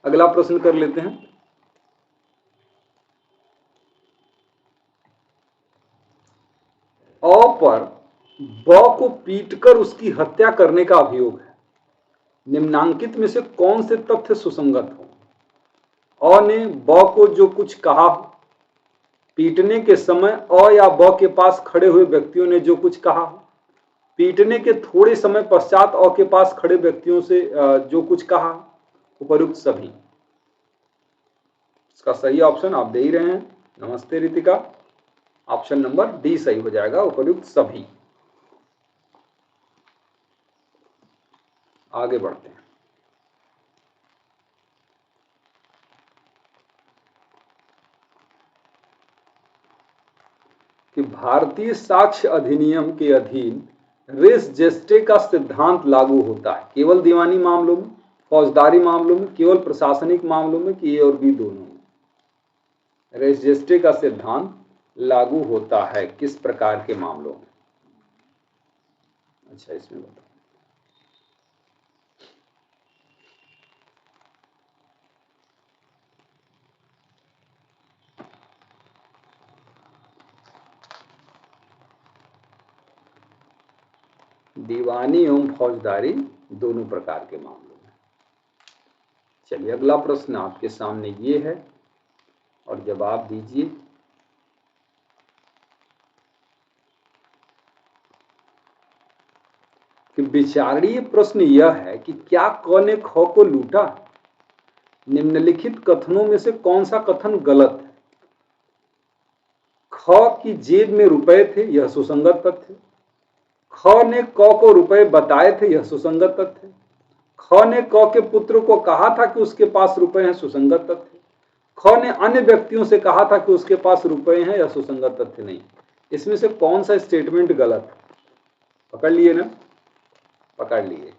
अगला प्रश्न कर लेते हैं। अ पर ब को पीटकर उसकी हत्या करने का अभियोग है। निम्नांकित में से कौन से तथ्य सुसंगत हो? अ ने ब को जो कुछ कहा, पीटने के समय अ या ब के पास खड़े हुए व्यक्तियों ने जो कुछ कहा, पीटने के थोड़े समय पश्चात अ के पास खड़े व्यक्तियों से जो कुछ कहा, उपयुक्त सभी। इसका सही ऑप्शन आप दे ही रहे हैं। नमस्ते रितिका। ऑप्शन नंबर डी सही हो जाएगा, उपयुक्त सभी। आगे बढ़ते हैं। कि भारतीय साक्ष्य अधिनियम के अधीन रेस जेस्टे का सिद्धांत लागू होता है केवल दीवानी मामलों में, फौजदारी मामलों में, केवल प्रशासनिक मामलों में, कि ए और बी दोनों में? रेस जेस्टे का सिद्धांत लागू होता है किस प्रकार के मामलों में? अच्छा, इसमें बताओ। दीवानी एवं फौजदारी दोनों प्रकार के मामलों में। चलिए, अगला प्रश्न आपके सामने ये है और जवाब दीजिए। कि विचारणीय प्रश्न यह है कि क्या क ने ख को लूटा? निम्नलिखित कथनों में से कौन सा कथन गलत है? ख की जेब में रुपए थे, यह सुसंगत तथ्य। ख ने क को रुपए बताए थे, यह सुसंगत तथ्य। ख ने क के पुत्र को कहा था कि उसके पास रुपए हैं, सुसंगत तथ्य। ख ने अन्य व्यक्तियों से कहा था कि उसके पास रुपए हैं, यह सुसंगत तथ्य नहीं। इसमें से कौन सा स्टेटमेंट गलत है? पकड़ लिए ना? पकड़ लिए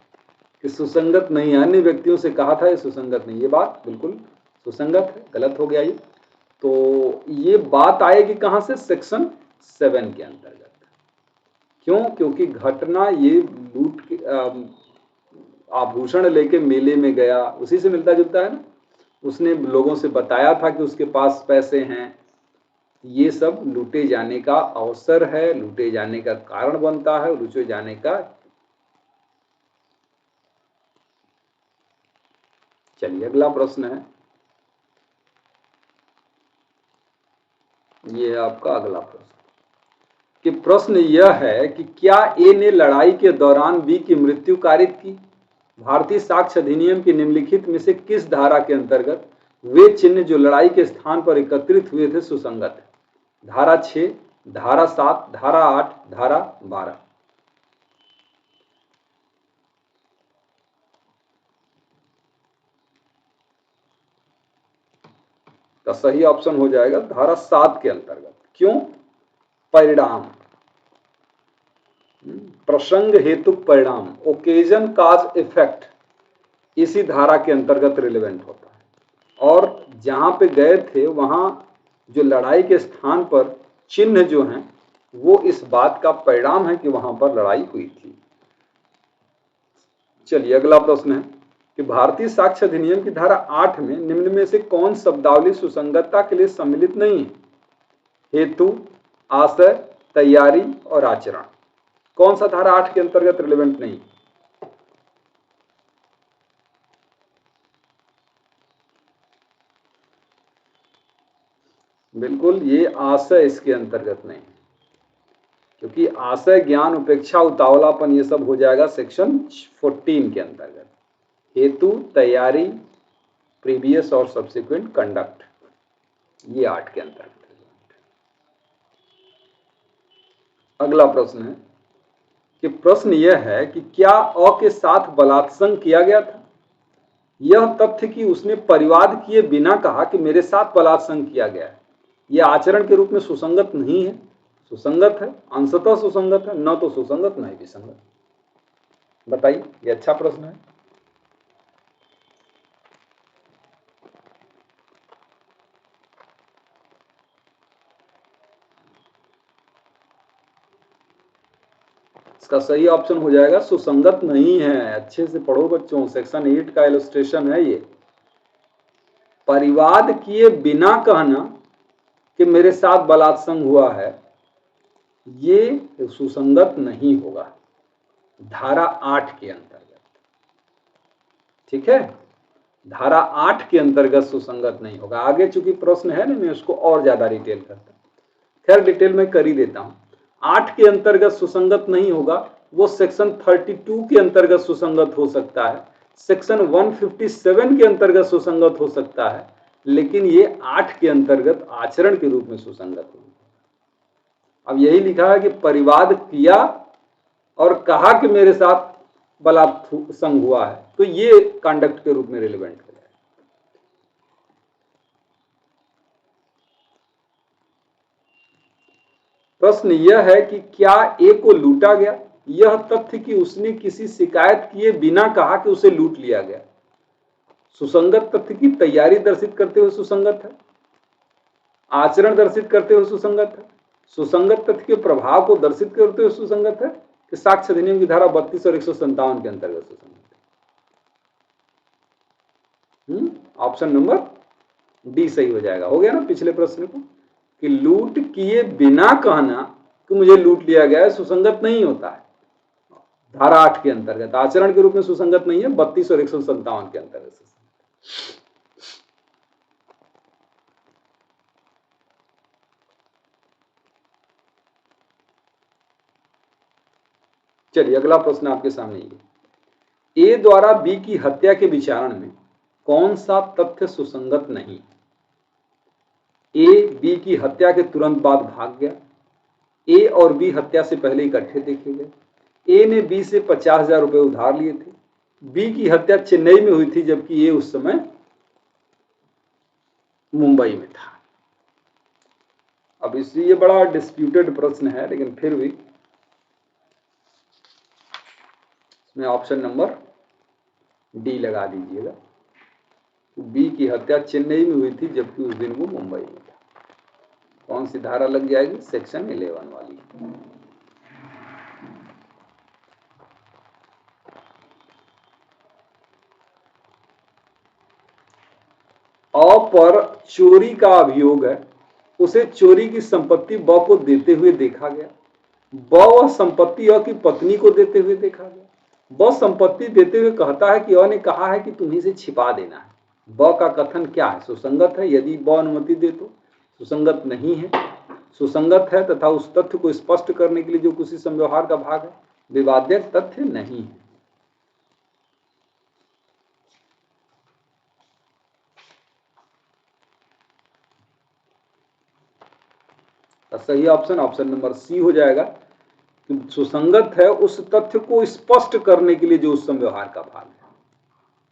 कि सुसंगत नहीं है। अन्य व्यक्तियों से कहा था, यह सुसंगत नहीं। ये बात बिल्कुल सुसंगत है, गलत हो गया ये। तो ये बात आएगी कहां से? सेक्शन 7 के अंतर्गत। क्यों? क्योंकि घटना ये लूट के आभूषण लेके मेले में गया, उसी से मिलता जुलता है ना। उसने लोगों से बताया था कि उसके पास पैसे हैं। ये सब लूटे जाने का अवसर है, लूटे जाने का कारण बनता है, लूटे जाने का। चलिए, अगला प्रश्न है, ये है आपका अगला प्रश्न। कि प्रश्न यह है कि क्या ए ने लड़ाई के दौरान बी की मृत्यु कारित की? भारतीय साक्ष्य अधिनियम की निम्नलिखित में से किस धारा के अंतर्गत वे चिन्ह जो लड़ाई के स्थान पर एकत्रित हुए थे सुसंगत है? धारा 6, धारा 7, धारा 8, धारा 12। का सही ऑप्शन हो जाएगा धारा 7 के अंतर्गत। क्यों? परिणाम, प्रसंग हेतु परिणाम, ओकेजन काज इफेक्ट, इसी धारा के अंतर्गत रिलेवेंट होता है। और जहां पे गए थे वहां जो लड़ाई के स्थान पर चिन्ह जो हैं वो इस बात का परिणाम है कि वहां पर लड़ाई हुई थी। चलिए, अगला प्रश्न है कि भारतीय साक्ष्य अधिनियम की धारा 8 में निम्न में से कौन शब्दावली सुसंगतता के लिए सम्मिलित नहीं है? हेतु, आशय, तैयारी और आचरण। कौन सा धारा 8 के अंतर्गत रिलेवेंट नहीं? बिल्कुल, ये आशय इसके अंतर्गत नहीं, क्योंकि आशय, ज्ञान, उपेक्षा, उतावलापन ये सब हो जाएगा सेक्शन 14 के अंतर्गत। हेतु, तैयारी, प्रीवियस और सब्सिक्वेंट कंडक्ट, ये 8 के अंतर्गत। अगला प्रश्न है कि प्रश्न यह है कि क्या अ के साथ बलात्संग किया गया था? यह तथ्य कि उसने परिवाद किए बिना कहा कि मेरे साथ बलात्संग किया गया है, यह आचरण के रूप में सुसंगत नहीं है, सुसंगत है, अंशतः सुसंगत है, न तो सुसंगत न ही विसंगत। बताइए, ये अच्छा प्रश्न है। इसका सही ऑप्शन हो जाएगा सुसंगत नहीं है। अच्छे से पढ़ो बच्चों, सेक्शन 8 का इलस्ट्रेशन है ये। परिवाद किए बिना कहना कि मेरे साथ बलात्संग हुआ है, ये सुसंगत नहीं होगा धारा 8 के अंतर्गत। ठीक है, धारा 8 के अंतर्गत सुसंगत नहीं होगा। आगे चूंकि प्रश्न है ना, मैं उसको और ज्यादा डिटेल करता हूं। खैर डिटेल में कर ही देता हूं। 8 के अंतर्गत सुसंगत नहीं होगा, वो सेक्शन 32 के अंतर्गत सुसंगत हो सकता है, सेक्शन 157 के अंतर्गत सुसंगत हो सकता है, लेकिन ये 8 के अंतर्गत आचरण के रूप में सुसंगत होगा। अब यही लिखा है कि परिवाद किया और कहा कि मेरे साथ बलात्संग हुआ है, तो ये कंडक्ट के रूप में रिलेवेंट है। प्रश्न यह है कि क्या ए को लूटा गया? यह तथ्य कि उसने किसी शिकायत किए बिना कहा कि उसे लूट लिया गया, सुसंगत तथ्य की तैयारी दर्शित करते हुए सुसंगत है, आचरण दर्शित करते हुए सुसंगत है, सुसंगत तथ्य के प्रभाव को दर्शित करते हुए सुसंगत है, कि साक्ष्य अधिनियम की धारा 32 और 157 के अंतर्गत सुसंगत है। ऑप्शन नंबर डी सही हो जाएगा। हो गया ना पिछले प्रश्न को, कि लूट किए बिना कहना कि मुझे लूट लिया गया है सुसंगत नहीं होता है धारा 8 के अंतर्गत, आचरण के रूप में सुसंगत नहीं है 32 और 157 के अंतर्गत। चलिए अगला प्रश्न आपके सामने ये, ए द्वारा बी की हत्या के विचारण में कौन सा तथ्य सुसंगत नहीं? ए बी की हत्या के तुरंत बाद भाग गया, ए और बी हत्या से पहले इकट्ठे देखे गए, ए ने बी से 50,000 रुपए उधार लिए थे, बी की हत्या चेन्नई में हुई थी जबकि ए उस समय मुंबई में था। अब इसलिए ये बड़ा डिस्प्यूटेड प्रश्न है, लेकिन फिर भी इसमें ऑप्शन नंबर डी लगा दीजिएगा। बी की हत्या चेन्नई में हुई थी जबकि उस दिन वो मुंबई में था। कौन सी धारा लग जाएगी? सेक्शन 11 वाली। अ पर चोरी का अभियोग है, उसे चोरी की संपत्ति ब को देते हुए देखा गया, ब वह संपत्ति अ की पत्नी को देते हुए देखा गया, ब संपत्ति देते हुए कहता है कि अ ने कहा है कि तुम्हें इसे छिपा देना है। ब का कथन क्या है? सुसंगत है यदि ब अनुमति दे तो, सुसंगत नहीं है, सुसंगत है तथा उस तथ्य को स्पष्ट करने के लिए जो किसी संव्यवहार का भाग है, विवाद्य तथ्य नहीं है। सही ऑप्शन नंबर सी हो जाएगा, कि सुसंगत है उस तथ्य को स्पष्ट करने के लिए जो उस संव्यवहार का भाग है।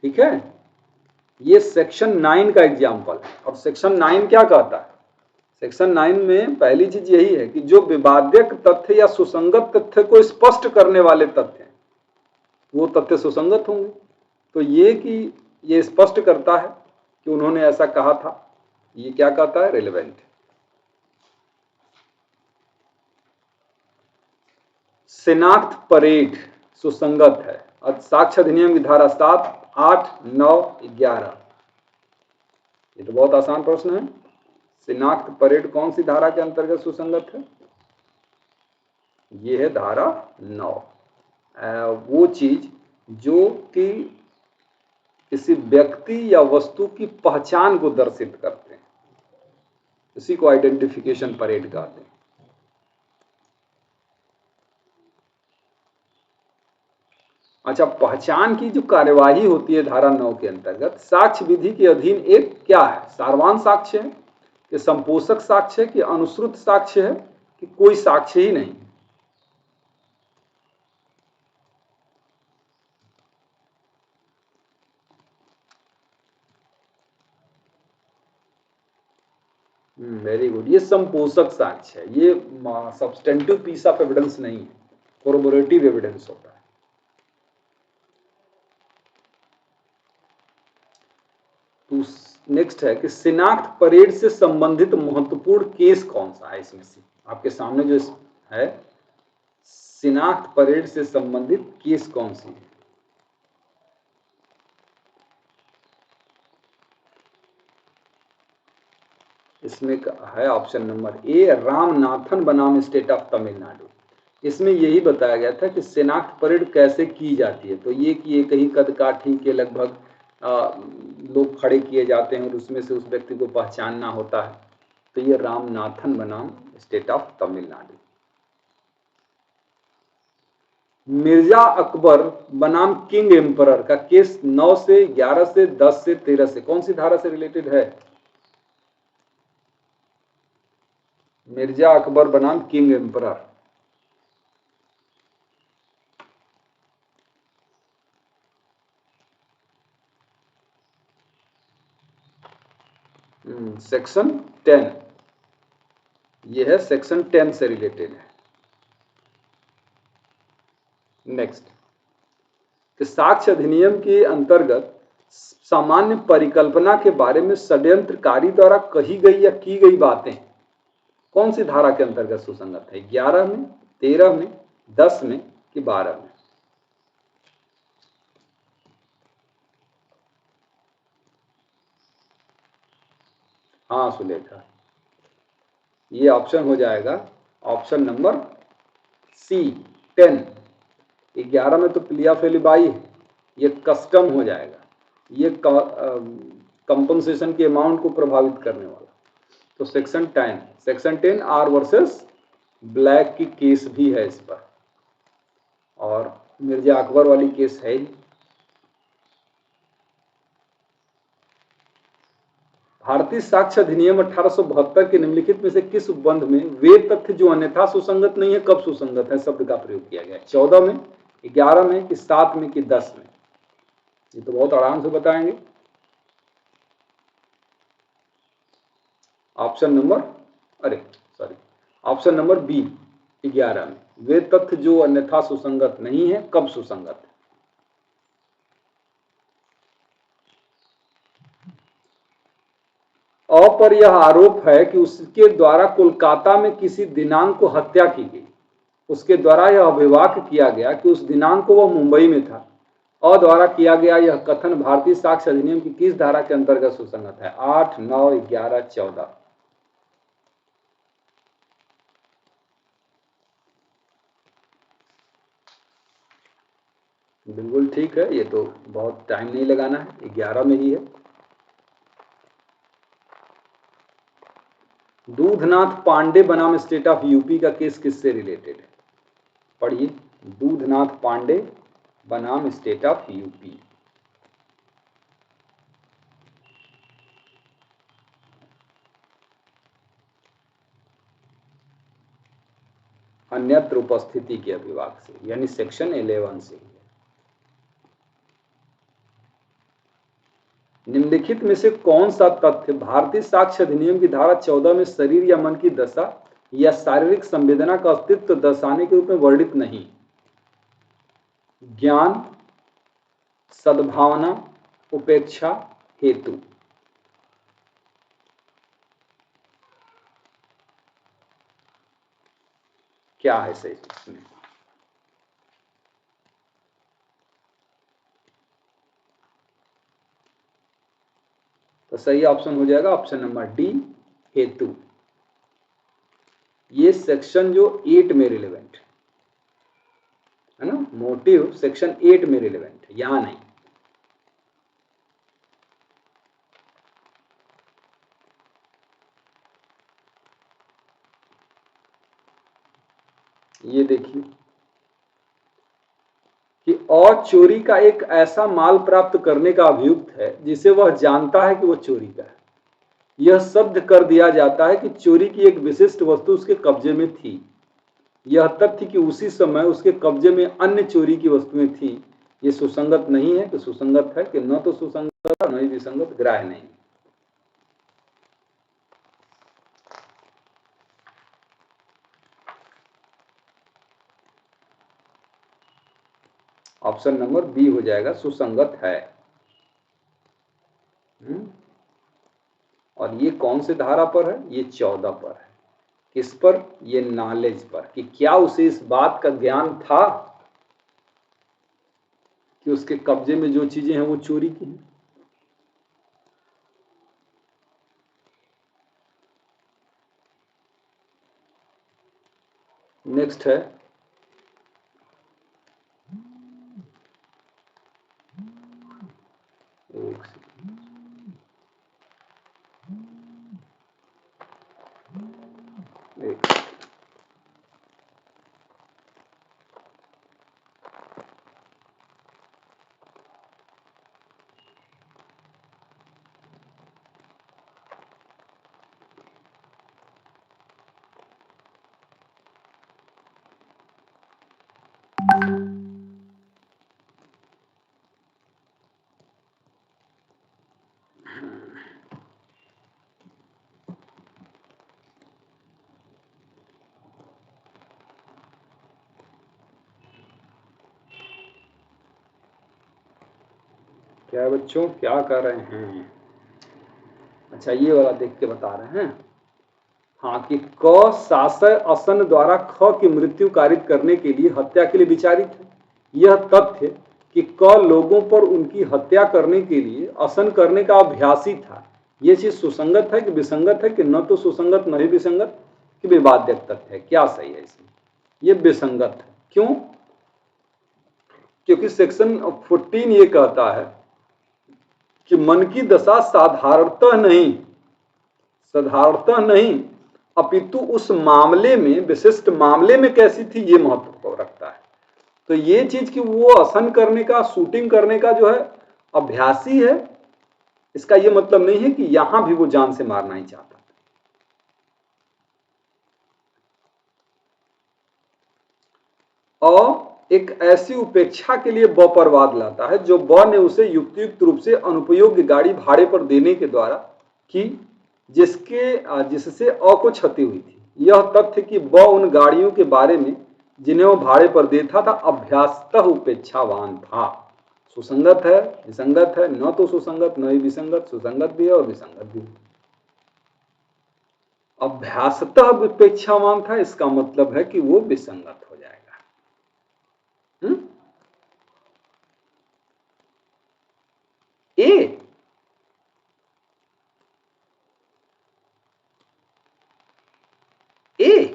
ठीक है, ये सेक्शन 9 का एग्जाम्पल है। और सेक्शन 9 क्या कहता है? सेक्शन 9 में पहली चीज यही है कि जो विवाद्यक तथ्य या सुसंगत तथ्य को स्पष्ट करने वाले तथ्य हैं, वो तथ्य सुसंगत होंगे। तो ये कि ये स्पष्ट करता है कि उन्होंने ऐसा कहा था, ये क्या कहता है? रिलेवेंट। शिनाख्त परेड सुसंगत है, साक्ष्य अधिनियम की धारा 7, 8, 9, 11। ये तो बहुत आसान प्रश्न है। शिनाख्त परेड कौन सी धारा के अंतर्गत सुसंगत है? ये है धारा 9। वो चीज जो कि किसी व्यक्ति या वस्तु की पहचान को दर्शित करते हैं, इसी को आइडेंटिफिकेशन परेड कहते हैं। अच्छा, पहचान की जो कार्यवाही होती है धारा 9 के अंतर्गत साक्ष्य विधि के अधीन एक क्या है? सारवान साक्ष्य है कि संपोषक साक्ष्य है कि अनुश्रुत साक्ष्य है कि कोई साक्ष्य ही नहीं? वेरी गुड, ये संपोषक साक्ष्य है, ये सब्सटेंटिव पीस ऑफ एविडेंस नहीं है, कोरोबोरेटिव एविडेंस होता है। तो नेक्स्ट है कि शिनाख्त परेड से संबंधित महत्वपूर्ण केस कौन सा है इसमें से? आपके सामने जो है शिनाख्त परेड से संबंधित केस कौन सी है? इसमें है ऑप्शन नंबर ए, रामनाथन बनाम स्टेट ऑफ तमिलनाडु। इसमें यही बताया गया था कि शिनाख्त परेड कैसे की जाती है। तो ये कि एक ही कद काठी के लगभग लोग खड़े किए जाते हैं और उसमें से उस व्यक्ति को पहचानना होता है। तो ये रामनाथन बनाम स्टेट ऑफ तमिलनाडु। मिर्जा अकबर बनाम किंग एम्परर का केस 9 से 11 से 10 से 13 से कौन सी धारा से रिलेटेड है? मिर्जा अकबर बनाम किंग एम्परर। सेक्शन 10, ये है सेक्शन 10 से रिलेटेड है। नेक्स्ट, कि साक्ष्य अधिनियम के अंतर्गत सामान्य परिकल्पना के बारे में षड्यंत्रकारी द्वारा कही गई या की गई बातें कौन सी धारा के अंतर्गत सुसंगत है? 11 में, 13 में, 10 में कि 12 में? हाँ सुलेखा, ये ऑप्शन हो जाएगा ऑप्शन नंबर सी 10। 11 में तो प्लिया फेलिबाई है, ये कस्टम हो जाएगा, ये कंपनसेशन के अमाउंट को प्रभावित करने वाला। तो सेक्शन 10 आर वर्सेस ब्लैक की केस भी है इस पर, और मिर्जा अकबर वाली केस है ही। भारतीय साक्ष्य अधिनियम 1872 के निम्नलिखित में से किस उपबंध में वे तथ्य जो अन्यथा सुसंगत नहीं है कब सुसंगत है शब्द का प्रयोग किया गया? 14 में, 11 में कि 7 में कि 10 में? ये तो बहुत आराम से बताएंगे। Option number option number B 11 में, वे तथ्य जो अन्यथा सुसंगत नहीं है कब सुसंगत है? पर यह आरोप है कि उसके द्वारा कोलकाता में किसी दिनांक को हत्या की गई, उसके द्वारा यह अभिवाक किया गया कि उस दिनांक को वह मुंबई में था। द्वारा किया गया यह कथन भारतीय साक्ष्य अधिनियम की किस धारा के अंतर्गत सुसंगत है? 8, 9, 11, 14? बिल्कुल ठीक है, ये तो बहुत टाइम नहीं लगाना है, 11 में ही है। दूधनाथ पांडे बनाम स्टेट ऑफ यूपी का केस किससे रिलेटेड है? पढ़िए, दूधनाथ पांडे बनाम स्टेट ऑफ यूपी। अन्यत्र उपस्थिति के अभिभाग से, यानी सेक्शन 11 से। निम्नलिखित में से कौन सा तथ्य भारतीय साक्ष्य अधिनियम की धारा 14 में शरीर या मन की दशा या शारीरिक संवेदना का अस्तित्व दर्शाने के रूप में वर्णित नहीं? ज्ञान, सद्भावना, उपेक्षा, हेतु? क्या है सही इसमें? तो सही ऑप्शन हो जाएगा ऑप्शन नंबर डी, हेतु। ये सेक्शन जो 8 में रिलेवेंट है ना, मोटिव सेक्शन 8 में रिलेवेंट है, यहां नहीं। ये देखिए कि और चोरी का एक ऐसा माल प्राप्त करने का अभियुक्त है जिसे वह जानता है कि वह चोरी का है। यह शब्द कर दिया जाता है कि चोरी की एक विशिष्ट वस्तु उसके कब्जे में थी। यह तथ्य कि उसी समय उसके कब्जे में अन्य चोरी की वस्तुएं थी, ये सुसंगत नहीं है कि सुसंगत है कि न तो सुसंगत न ही विसंगत, ग्राह्य नहीं। ऑप्शन नंबर बी हो जाएगा, सुसंगत है। और ये कौन से धारा पर है? ये 14 पर है। किस पर? ये नॉलेज पर, कि क्या उसे इस बात का ज्ञान था कि उसके कब्जे में जो चीजें हैं वो चोरी की हैं। नेक्स्ट है एक क्या बच्चों, क्या कर रहे हैं? अच्छा, ये वाला देख के बता रहे हैं। हाँ, कि क साशय असन द्वारा ख की मृत्यु कारित करने के लिए हत्या के लिए विचारित है। यह तथ्य कि क लोगों पर उनकी हत्या करने के लिए असन करने का अभ्यासी था, ये चीज सुसंगत है कि विसंगत है, कि न तो सुसंगत न ही विसंगत, कि विवाद्य तथ्य है? क्या सही है इसमें? ये विसंगत है। क्यों? क्योंकि सेक्शन 14 ये कहता है कि मन की दशा साधारणतः नहीं अपितु उस मामले में, विशिष्ट मामले में कैसी थी, ये महत्व रखता है। तो ये चीज कि वो असन करने का, शूटिंग करने का जो है अभ्यासी है, इसका ये मतलब नहीं है कि यहां भी वो जान से मारना ही चाहता। और एक ऐसी उपेक्षा के लिए ब पर वाद लाता है जो ब ने उसे युक्तियुक्त रूप से अनुपयोग्य गाड़ी भाड़े पर देने के द्वारा की, जिससे अ को क्षति हुई थी। यह तथ्य कि ब उन गाड़ियों के बारे में जिन्हें वो भाड़े पर देता था अभ्यासतः उपेक्षावान था। सुसंगत है, विसंगत है? न तो सुसंगत न ही विसंगत, सुसंगत भी है और विसंगत भी है। अभ्यासतः उपेक्षावान था, इसका मतलब है कि वो विसंगत हो जाएगा। ए ए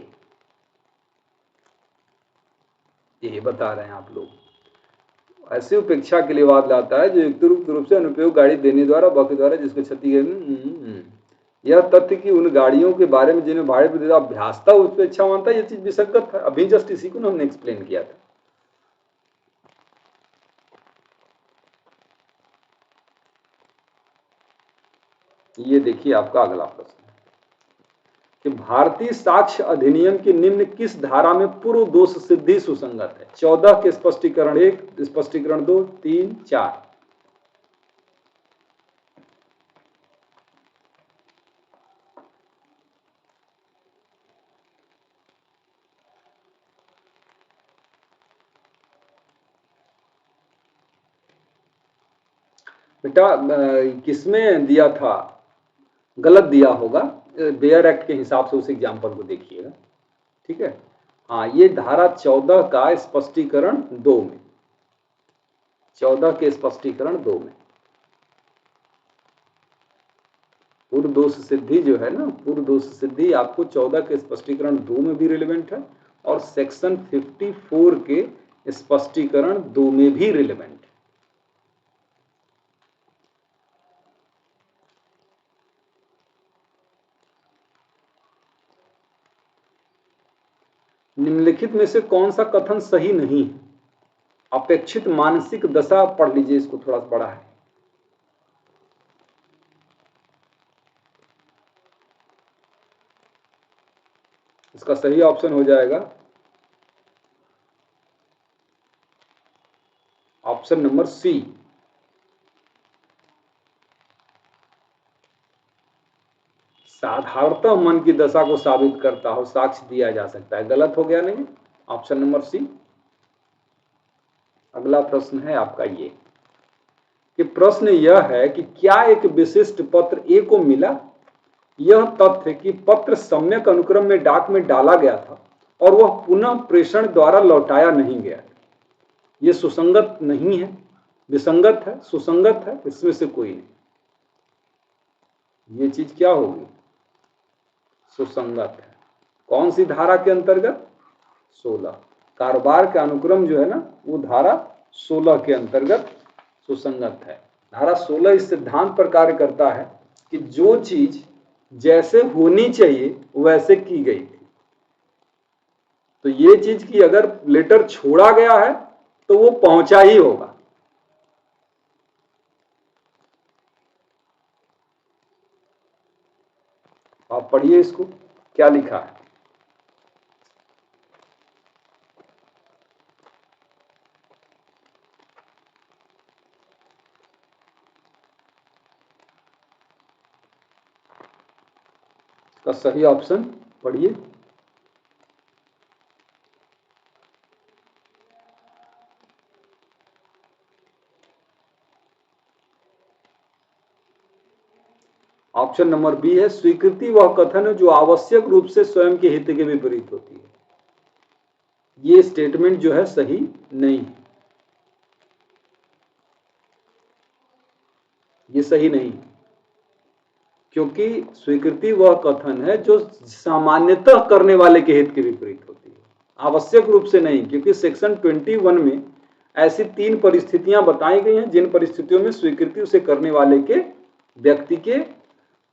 ये बता रहे हैं आप लोग। ऐसी उपेक्षा के लिए वाद लाता है जो युक्तियुक्त रूप से अनुपयोग गाड़ी देने द्वारा बक द्वारा जिसको क्षति यह तथ्य कि उन गाड़ियों के बारे में जिन्हें भाड़े पर देता अभ्यास था उपेक्षा मानता, यह चीज विसंगत है। अभी जस्ट इसी को हमने एक्सप्लेन किया था। ये देखिए आपका अगला प्रश्न कि भारतीय साक्ष्य अधिनियम की निम्न किस धारा में पूर्व दोष सिद्धि सुसंगत है? 14 के स्पष्टीकरण 1, स्पष्टीकरण 2, 3, 4। बेटा किसमें दिया था? गलत दिया होगा, बेयर एक्ट के हिसाब से उस एग्जाम्पल को देखिएगा। ठीक है, हाँ, ये धारा 14 का स्पष्टीकरण 2 में, 14 के स्पष्टीकरण 2 में पूर्व दोष सिद्धि जो है ना, पूर्व दोष सिद्धि आपको 14 के स्पष्टीकरण 2 में भी रिलेवेंट है और सेक्शन 54 के स्पष्टीकरण 2 में भी रिलेवेंट है। निम्नलिखित में से कौन सा कथन सही नहीं है? अपेक्षित मानसिक दशा पढ़ लीजिए, इसको थोड़ा सा बड़ा है। इसका सही ऑप्शन हो जाएगा ऑप्शन नंबर सी। साधारणतः मन की दशा को साबित करता हो, साक्ष्य दिया जा सकता है। गलत हो गया नहीं, ऑप्शन नंबर सी। अगला प्रश्न है आपका ये कि प्रश्न यह है कि क्या एक विशिष्ट पत्र ए को मिला यह तथ्य कि पत्र सम्यक अनुक्रम में डाक में डाला गया था और वह पुनः प्रेषण द्वारा लौटाया नहीं गया, ये सुसंगत नहीं है, विसंगत है, सुसंगत है, इसमें से कोई नहीं। ये चीज क्या होगी? सुसंगत है। कौन सी धारा के अंतर्गत? 16। कारोबार का अनुक्रम जो है ना, वो धारा 16 के अंतर्गत सुसंगत है। धारा 16 इस सिद्धांत पर कार्य करता है कि जो चीज जैसे होनी चाहिए वैसे की गई थी, तो ये चीज की अगर लेटर छोड़ा गया है तो वो पहुंचा ही होगा। आप पढ़िए इसको, क्या लिखा है। का सही ऑप्शन पढ़िए। ऑप्शन नंबर बी है, स्वीकृति वह कथन है जो आवश्यक रूप से स्वयं के हित के विपरीत होती है। ये स्टेटमेंट जो है सही नहीं है, ये सही नहीं है, क्योंकि स्वीकृति वह कथन है जो सामान्यतः करने वाले के हित के विपरीत होती है, आवश्यक रूप से नहीं। क्योंकि सेक्शन 21 में ऐसी 3 परिस्थितियां बताई गई हैं जिन परिस्थितियों में स्वीकृति उसे करने वाले के व्यक्ति के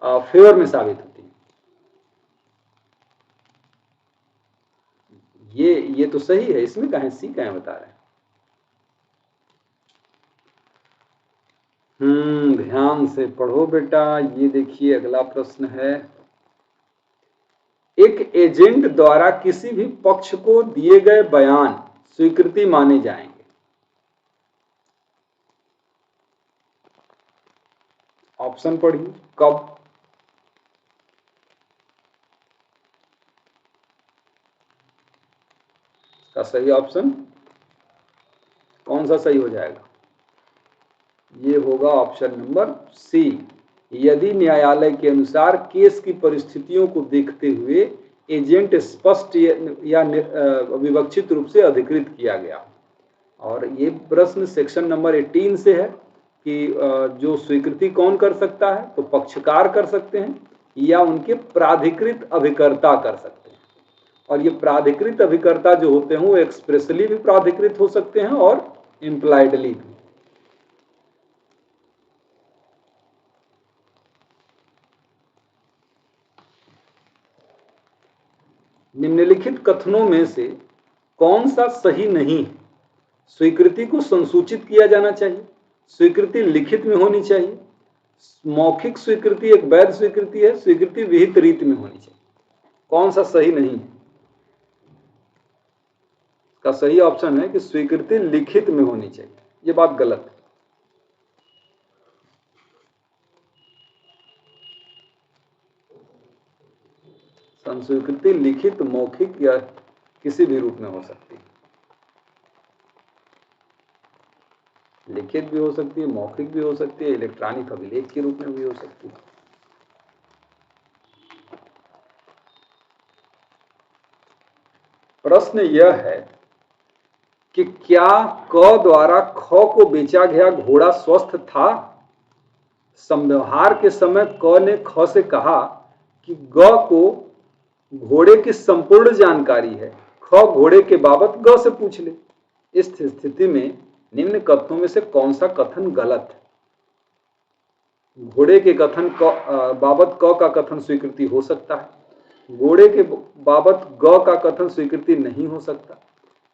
फेवर में साबित होती है। ये तो सही है, इसमें कहें सी कहें बता रहे हैं। ध्यान से पढ़ो बेटा। ये देखिए अगला प्रश्न है, एक एजेंट द्वारा किसी भी पक्ष को दिए गए बयान स्वीकृति माने जाएंगे। ऑप्शन पढ़िए, कब? का सही ऑप्शन कौन सा सही हो जाएगा? ये होगा ऑप्शन नंबर सी। यदि न्यायालय के अनुसार केस की परिस्थितियों को देखते हुए एजेंट स्पष्ट या विवक्षित रूप से अधिकृत किया गया। और ये प्रश्न सेक्शन नंबर 18 से है कि जो स्वीकृति कौन कर सकता है, तो पक्षकार कर सकते हैं या उनके प्राधिकृत अभिकर्ता कर सकते हैं। और ये प्राधिकृत अभिकर्ता जो होते हैं वो एक्सप्रेसली भी प्राधिकृत हो सकते हैं और इम्प्लाइडली भी। निम्नलिखित कथनों में से कौन सा सही नहीं है? स्वीकृति को संसूचित किया जाना चाहिए, स्वीकृति लिखित में होनी चाहिए, मौखिक स्वीकृति एक वैध स्वीकृति है, स्वीकृति विहित रीति में होनी चाहिए। कौन सा सही नहीं है? का सही ऑप्शन है कि स्वीकृति लिखित में होनी चाहिए। ये बात गलत है। संस्वीकृति लिखित, मौखिक या किसी भी रूप में हो सकती है। लिखित भी हो सकती है, मौखिक भी हो सकती है, इलेक्ट्रॉनिक अभिलेख के रूप में भी हो सकती है। प्रश्न यह है कि क्या क द्वारा ख को बेचा गया घोड़ा स्वस्थ था? संव्यवहार के समय क ने ख से कहा कि ग को घोड़े की संपूर्ण जानकारी है, ख घोड़े के बाबत ग से पूछ ले। इस स्थिति में निम्न कथनों में से कौन सा कथन गलत है? घोड़े के कथन बाबत क का कथन स्वीकृति हो सकता है, घोड़े के बाबत ग का कथन स्वीकृति नहीं हो सकता।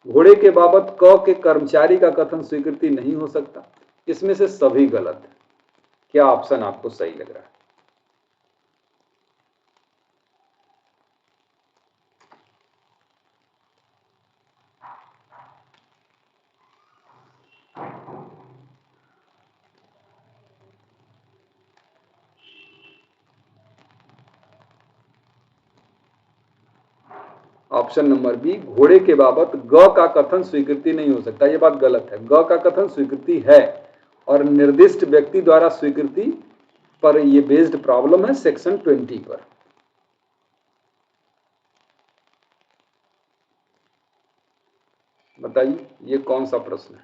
घोड़े के बाबत क के कर्मचारी का कथन स्वीकृति नहीं हो सकता। इसमें से सभी गलत है। क्या ऑप्शन आपको सही लग रहा है? ऑप्शन नंबर बी, घोड़े के बाबत ग का कथन स्वीकृति नहीं हो सकता। यह बात गलत है। ग का कथन स्वीकृति है और निर्दिष्ट व्यक्ति द्वारा स्वीकृति पर यह बेस्ड प्रॉब्लम है सेक्शन 20 पर। बताइए ये कौन सा प्रश्न है?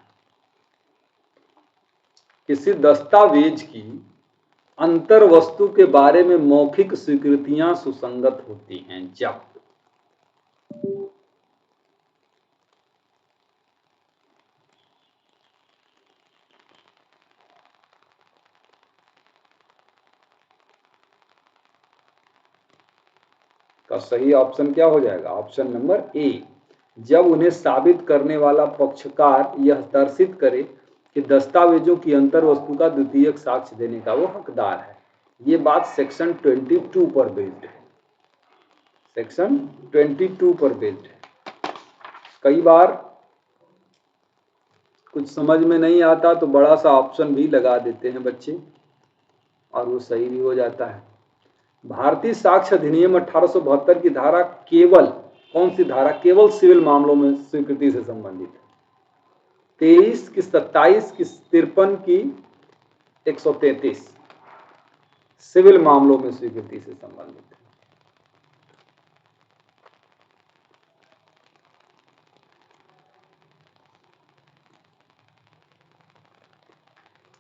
किसी दस्तावेज की अंतर वस्तु के बारे में मौखिक स्वीकृतियां सुसंगत होती हैं जब का सही ऑप्शन क्या हो जाएगा? ऑप्शन नंबर ए, जब उन्हें साबित करने वाला पक्षकार यह दर्शित करे कि दस्तावेजों की अंतर वस्तु का द्वितीयक साक्ष्य देने का वो हकदार है। ये बात सेक्शन 22 पर बेस्ड है। सेक्शन 22 पर बेस्ड है। कई बार कुछ समझ में नहीं आता तो बड़ा सा ऑप्शन भी लगा देते हैं बच्चे और वो सही भी हो जाता है। भारतीय साक्ष्य अधिनियम 1872 की धारा केवल कौन सी धारा? केवल सिविल मामलों में स्वीकृति से संबंधित है। 23 की, 27 की, 53 की, 133 सिविल मामलों में स्वीकृति से संबंधित है।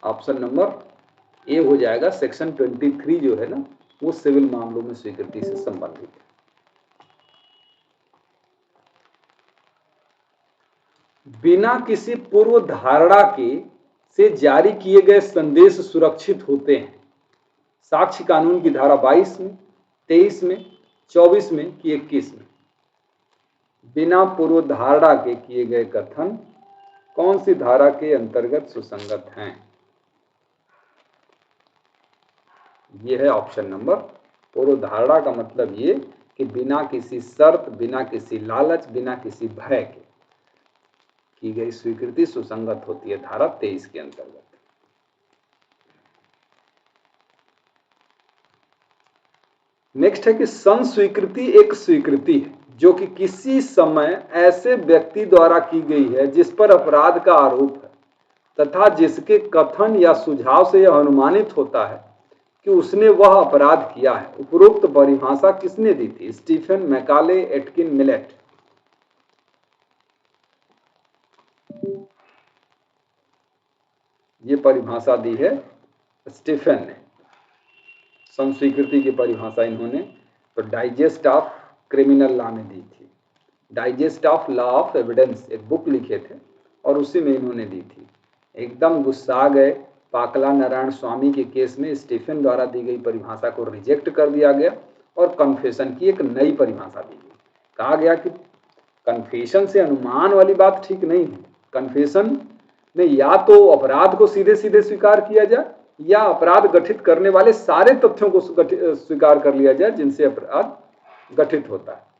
ऑप्शन नंबर ए हो जाएगा। सेक्शन 23 जो है ना वो सिविल मामलों में स्वीकृति से संबंधित है। बिना किसी पूर्व धारणा के से जारी किए गए संदेश सुरक्षित होते हैं। साक्ष्य कानून की धारा 22 में, 23 में, 24 में कि 21 में। बिना पूर्व धारणा के किए गए कथन कौन सी धारा के अंतर्गत सुसंगत हैं? यह है ऑप्शन नंबर। पूर्व धारणा का मतलब ये कि बिना किसी शर्त, बिना किसी लालच, बिना किसी भय के की गई स्वीकृति सुसंगत होती है धारा 23 के अंतर्गत। नेक्स्ट है कि संस्वीकृति एक स्वीकृति है जो कि किसी समय ऐसे व्यक्ति द्वारा की गई है जिस पर अपराध का आरोप है तथा जिसके कथन या सुझाव से यह अनुमानित होता है कि उसने वह अपराध किया है। उपरोक्त परिभाषा किसने दी थी? Stephen, Macaulay, Atkin, Millett. ये परिभाषा दी है स्टीफन ने। संस्वीकृति की परिभाषा इन्होंने तो डाइजेस्ट ऑफ क्रिमिनल लॉ में दी थी। Digest of law of evidence एक बुक लिखे थे और उसी में इन्होंने दी थी। एकदम गुस्सा गए। पाकला नारायण स्वामी के केस में स्टीफन द्वारा दी गई परिभाषा को रिजेक्ट कर दिया गया और कन्फेशन की एक नई परिभाषा दी गई। कहा गया कि कन्फेशन से अनुमान वाली बात ठीक नहीं है। कन्फेशन में या तो अपराध को सीधे सीधे स्वीकार किया जाए या अपराध गठित करने वाले सारे तथ्यों को स्वीकार कर लिया जाए जिनसे अपराध गठित होता है।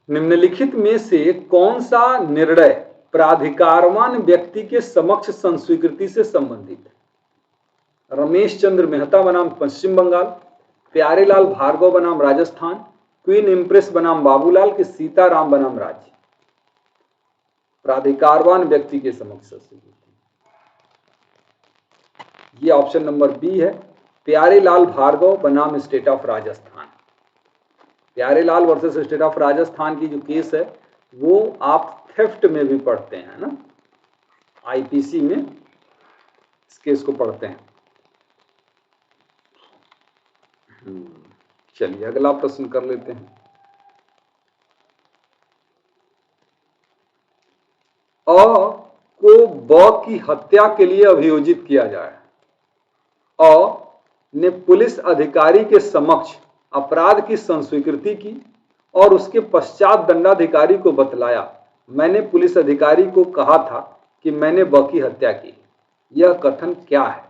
निम्नलिखित में से कौन सा निर्णय प्राधिकारवान व्यक्ति के समक्ष संस्वीकृति से संबंधित है? रमेश चंद्र मेहता बनाम पश्चिम बंगाल, प्यारेलाल भार्गव बनाम राजस्थान, क्वीन इम्प्रेस बनाम बाबूलाल की सीताराम बनाम राज्य। प्राधिकारवान व्यक्ति के समक्ष संस्वीकृति, ये ऑप्शन नंबर बी है। प्यारेलाल भार्गव बनाम state of Rajasthan. Pyarelal versus state of Rajasthan की जो केस है वो आप थेफ्ट में भी पढ़ते हैं ना, आईपीसी में इस केस को पढ़ते हैं। चलिए अगला प्रश्न कर लेते हैं। अ को ब की हत्या के लिए अभियोजित किया जाए। अ ने पुलिस अधिकारी के समक्ष अपराध की संस्वीकृति की और उसके पश्चात दंडाधिकारी को बतलाया, मैंने पुलिस अधिकारी को कहा था कि मैंने ब की हत्या की। यह कथन क्या है?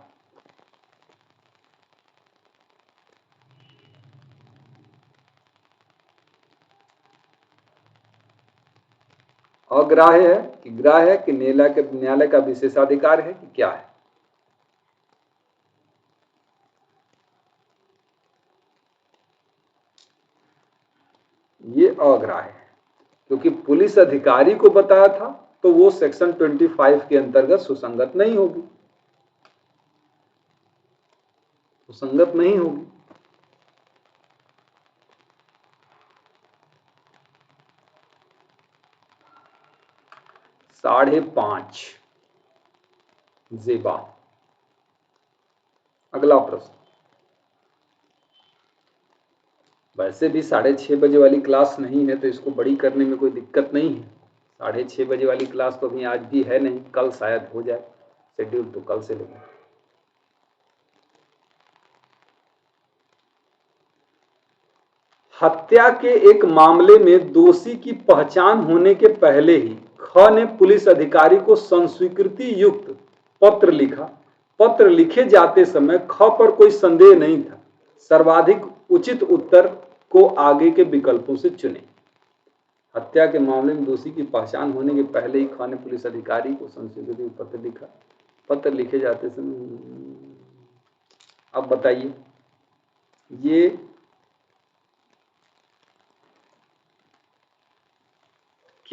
अग्राह्य है कि ग्राह्य है कि न्यायालय का विशेषाधिकार है कि क्या है? ये अग्राह्य है, क्योंकि पुलिस अधिकारी को बताया था तो वो सेक्शन 25 के अंतर्गत सुसंगत नहीं होगी, सुसंगत नहीं होगी। साढ़े 5 जेबा। अगला प्रश्न, वैसे भी 6:30 बजे वाली क्लास नहीं है तो इसको बड़ी करने में कोई दिक्कत नहीं है। 6:30 बजे वाली क्लास तो अभी आज भी है नहीं, कल शायद हो जाए, शेड्यूल तो कल से लेंगे। हत्या के एक मामले में दोषी की पहचान होने के पहले ही ख ने पुलिस अधिकारी को संस्वीकृति युक्त पत्र लिखा। पत्र लिखे जाते समय ख पर कोई संदेह नहीं था। सर्वाधिक उचित उत्तर को आगे के विकल्पों से चुनें। हत्या के मामले में दोषी की पहचान होने के पहले ही ख ने पुलिस अधिकारी को संस्वीकृति पत्र लिखा। पत्र लिखे जाते समय, अब बताइए ये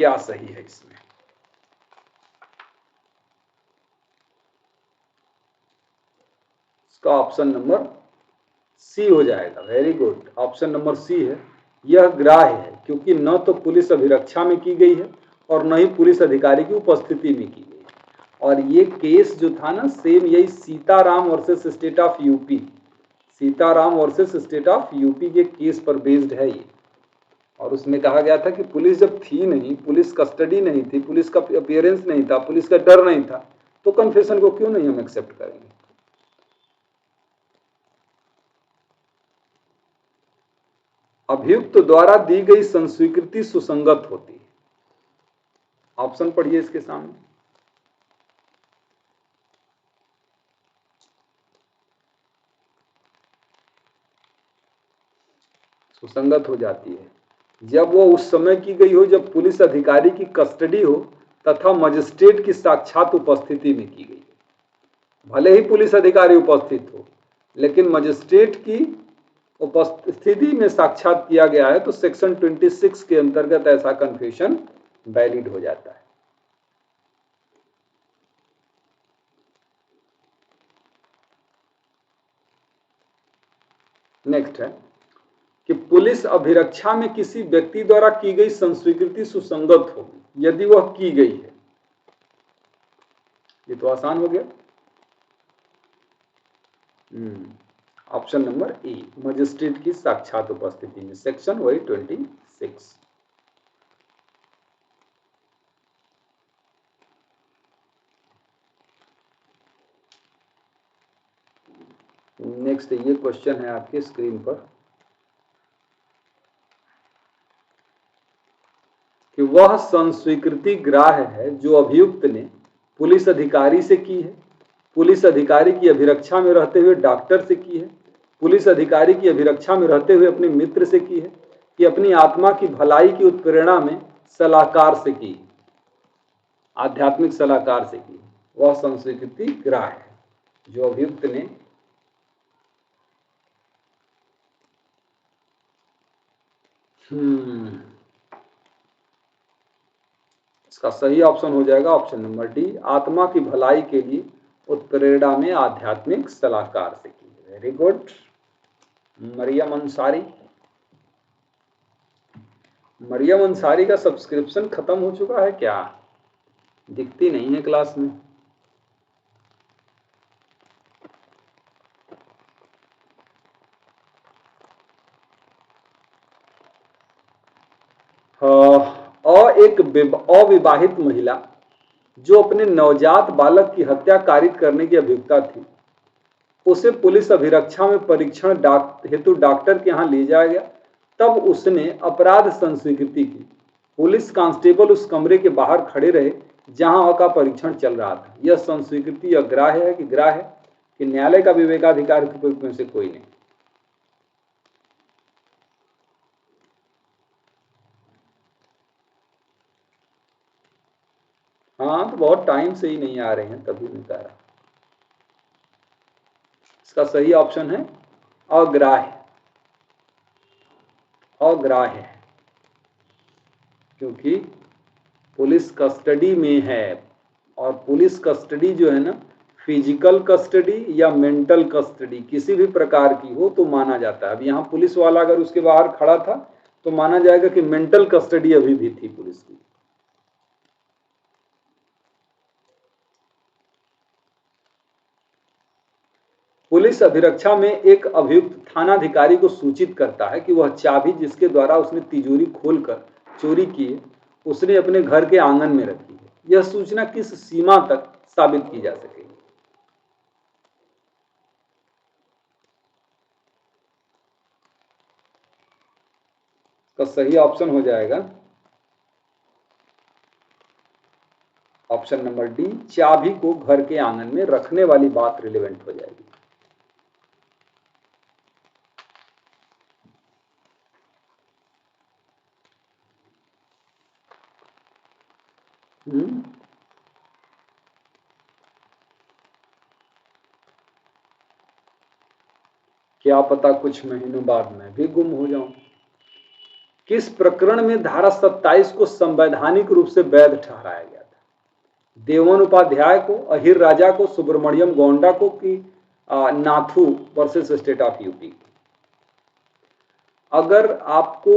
क्या सही है? इसमें इसका ऑप्शन नंबर सी हो जाएगा। Very good, option number C है। यह ग्राह्य है क्योंकि न तो पुलिस अभिरक्षा में की गई है और न ही पुलिस अधिकारी की उपस्थिति में की गई है। और ये केस जो था ना, सेम यही Sitaram versus state of UP, Sitaram versus state of UP के केस पर बेस्ड है ये। और उसमें कहा गया था कि पुलिस जब थी नहीं, पुलिस कस्टडी नहीं थी, पुलिस का अपीयरेंस नहीं था, पुलिस का डर नहीं था, तो कन्फेशन को क्यों नहीं हम एक्सेप्ट करेंगे? अभियुक्त द्वारा दी गई संस्वीकृति सुसंगत होती है। ऑप्शन पढ़िए इसके सामने। सुसंगत हो जाती है जब वो उस समय की गई हो जब पुलिस अधिकारी की कस्टडी हो तथा मजिस्ट्रेट की साक्षात उपस्थिति में की गई। भले ही पुलिस अधिकारी उपस्थित हो, लेकिन मजिस्ट्रेट की उपस्थिति में साक्षात किया गया है तो सेक्शन 26 के अंतर्गत ऐसा कन्फेशन वैलिड हो जाता है। नेक्स्ट है कि पुलिस अभिरक्षा में किसी व्यक्ति द्वारा की गई संस्वीकृति सुसंगत होगी यदि वह की गई है। ये तो आसान हो गया। ऑप्शन नंबर ए, मजिस्ट्रेट की साक्षात उपस्थिति में, सेक्शन वही 26। नेक्स्ट ये क्वेश्चन है आपके स्क्रीन पर कि वह संस्वीकृति ग्राह्य है जो अभियुक्त ने पुलिस अधिकारी से की है, पुलिस अधिकारी की अभिरक्षा में रहते हुए डॉक्टर से की है, पुलिस अधिकारी की अभिरक्षा में रहते हुए अपने मित्र से की है, कि अपनी आत्मा की भलाई की उत्प्रेरणा में सलाहकार से की, आध्यात्मिक सलाहकार से की। वह संस्वीकृति ग्राह्य है जो अभियुक्त ने इसका सही ऑप्शन हो जाएगा ऑप्शन नंबर डी, आत्मा की भलाई के लिए उत्प्रेरणा में आध्यात्मिक सलाहकार से की। Very good. मरियम अंसारी, मरियम अंसारी का सब्सक्रिप्शन खत्म हो चुका है क्या? दिखती नहीं है क्लास में। एक अविवाहित महिला जो अपने नवजात बालक की हत्या कारित करने की अभियुक्ता थी, उसे पुलिस अभिरक्षा में परीक्षण हेतु डॉक्टर के यहाँ ले जाया गया, तब उसने अपराध संस्वीकृति की। पुलिस कांस्टेबल उस कमरे के बाहर खड़े रहे जहां का परीक्षण चल रहा था। यह संस्वीकृति अग्राह्य है कि ग्राह्य है कि न्यायालय का विवेकाधिकार में से कोई नहीं। हाँ, तो बहुत टाइम से ही नहीं आ रहे हैं, तभी नहीं कह रहा। इसका सही ऑप्शन है अग्राह्य। अग्राह्य है क्योंकि पुलिस कस्टडी में है, और पुलिस कस्टडी जो है ना, फिजिकल कस्टडी या मेंटल कस्टडी किसी भी प्रकार की हो तो माना जाता है। अब यहाँ पुलिस वाला अगर उसके बाहर खड़ा था तो माना जाएगा कि मेंटल कस्टडी अभी भी थी पुलिस की। पुलिस अभिरक्षा में एक अभियुक्त थानाधिकारी को सूचित करता है कि वह चाबी जिसके द्वारा उसने तिजोरी खोलकर चोरी की है, उसने अपने घर के आंगन में रखी है। यह सूचना किस सीमा तक साबित की जा सकेगी? का सही ऑप्शन हो जाएगा ऑप्शन नंबर डी, चाबी को घर के आंगन में रखने वाली बात रिलेवेंट हो जाएगी। क्या पता कुछ महीनों बाद मैं भी गुम हो जाऊं। किस प्रकरण में धारा 27 को संवैधानिक रूप से वैध ठहराया गया था? देवन उपाध्याय को, अहिर राजा को, सुब्रमण्यम गोंडा को, कि Nathu versus state of UP? अगर आपको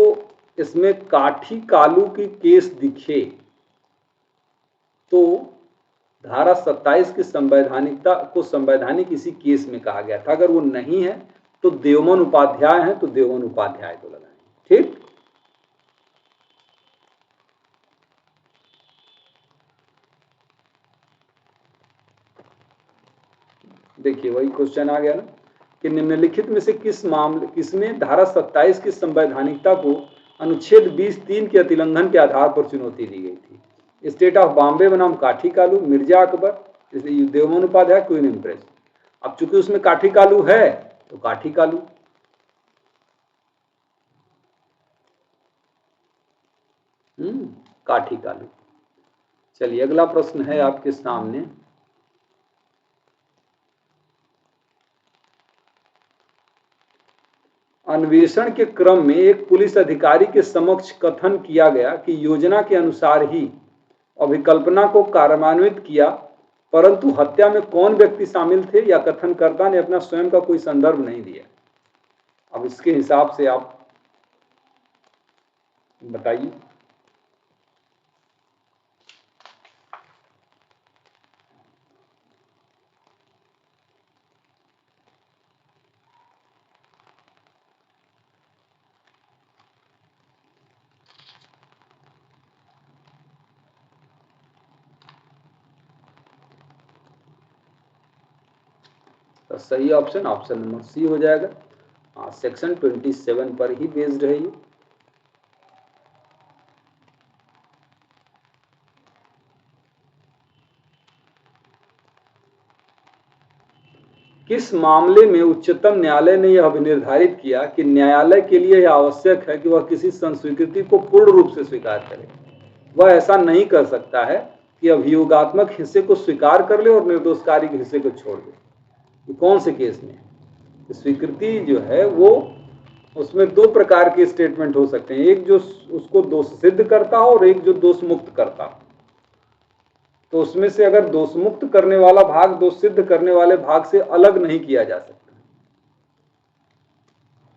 इसमें काठी कालू की केस दिखे तो धारा 27 की संवैधानिकता को संवैधानिक इसी केस में कहा गया था। अगर वो नहीं है तो देवमन उपाध्याय है, तो देवन उपाध्याय को लगाएंगे। ठीक, देखिए वही क्वेश्चन आ गया ना कि निम्नलिखित में से किसमें धारा 27 की संवैधानिकता को अनुच्छेद 20(3) के अतिलंघन के आधार पर चुनौती दी गई थी? स्टेट ऑफ बॉम्बे बनाम काठी कालू, मिर्जा अकबर, देवमन उपाध्याय, क्वीन इंप्रेस। अब चूंकि उसमें काठी कालू है तो काठी कालू। काठी कालू। चलिए अगला प्रश्न है आपके सामने। अन्वेषण के क्रम में एक पुलिस अधिकारी के समक्ष कथन किया गया कि योजना के अनुसार ही अभिकल्पना को कार्यान्वित किया, परंतु हत्या में कौन व्यक्ति शामिल थे या कथनकर्ता ने अपना स्वयं का कोई संदर्भ नहीं दिया। अब इसके हिसाब से आप बताइए। तो सही ऑप्शन ऑप्शन नंबर सी हो जाएगा। हाँ, सेक्शन 27 पर ही बेस्ड है ये। किस मामले में उच्चतम न्यायालय ने यह निर्धारित किया कि न्यायालय के लिए यह आवश्यक है कि वह किसी संस्वीकृति को पूर्ण रूप से स्वीकार करे? वह ऐसा नहीं कर सकता है कि अभियोगात्मक हिस्से को स्वीकार कर ले और निर्दोषकारी के हिस्से को छोड़ दे। कौन से केस में? स्वीकृति जो है वो, उसमें दो प्रकार के स्टेटमेंट हो सकते हैं, एक जो उसको दोष सिद्ध करता हो और एक जो दोष मुक्त करता हो। तो उसमें से अगर दोष मुक्त करने वाला भाग दोष सिद्ध करने वाले भाग से अलग नहीं किया जा सकता।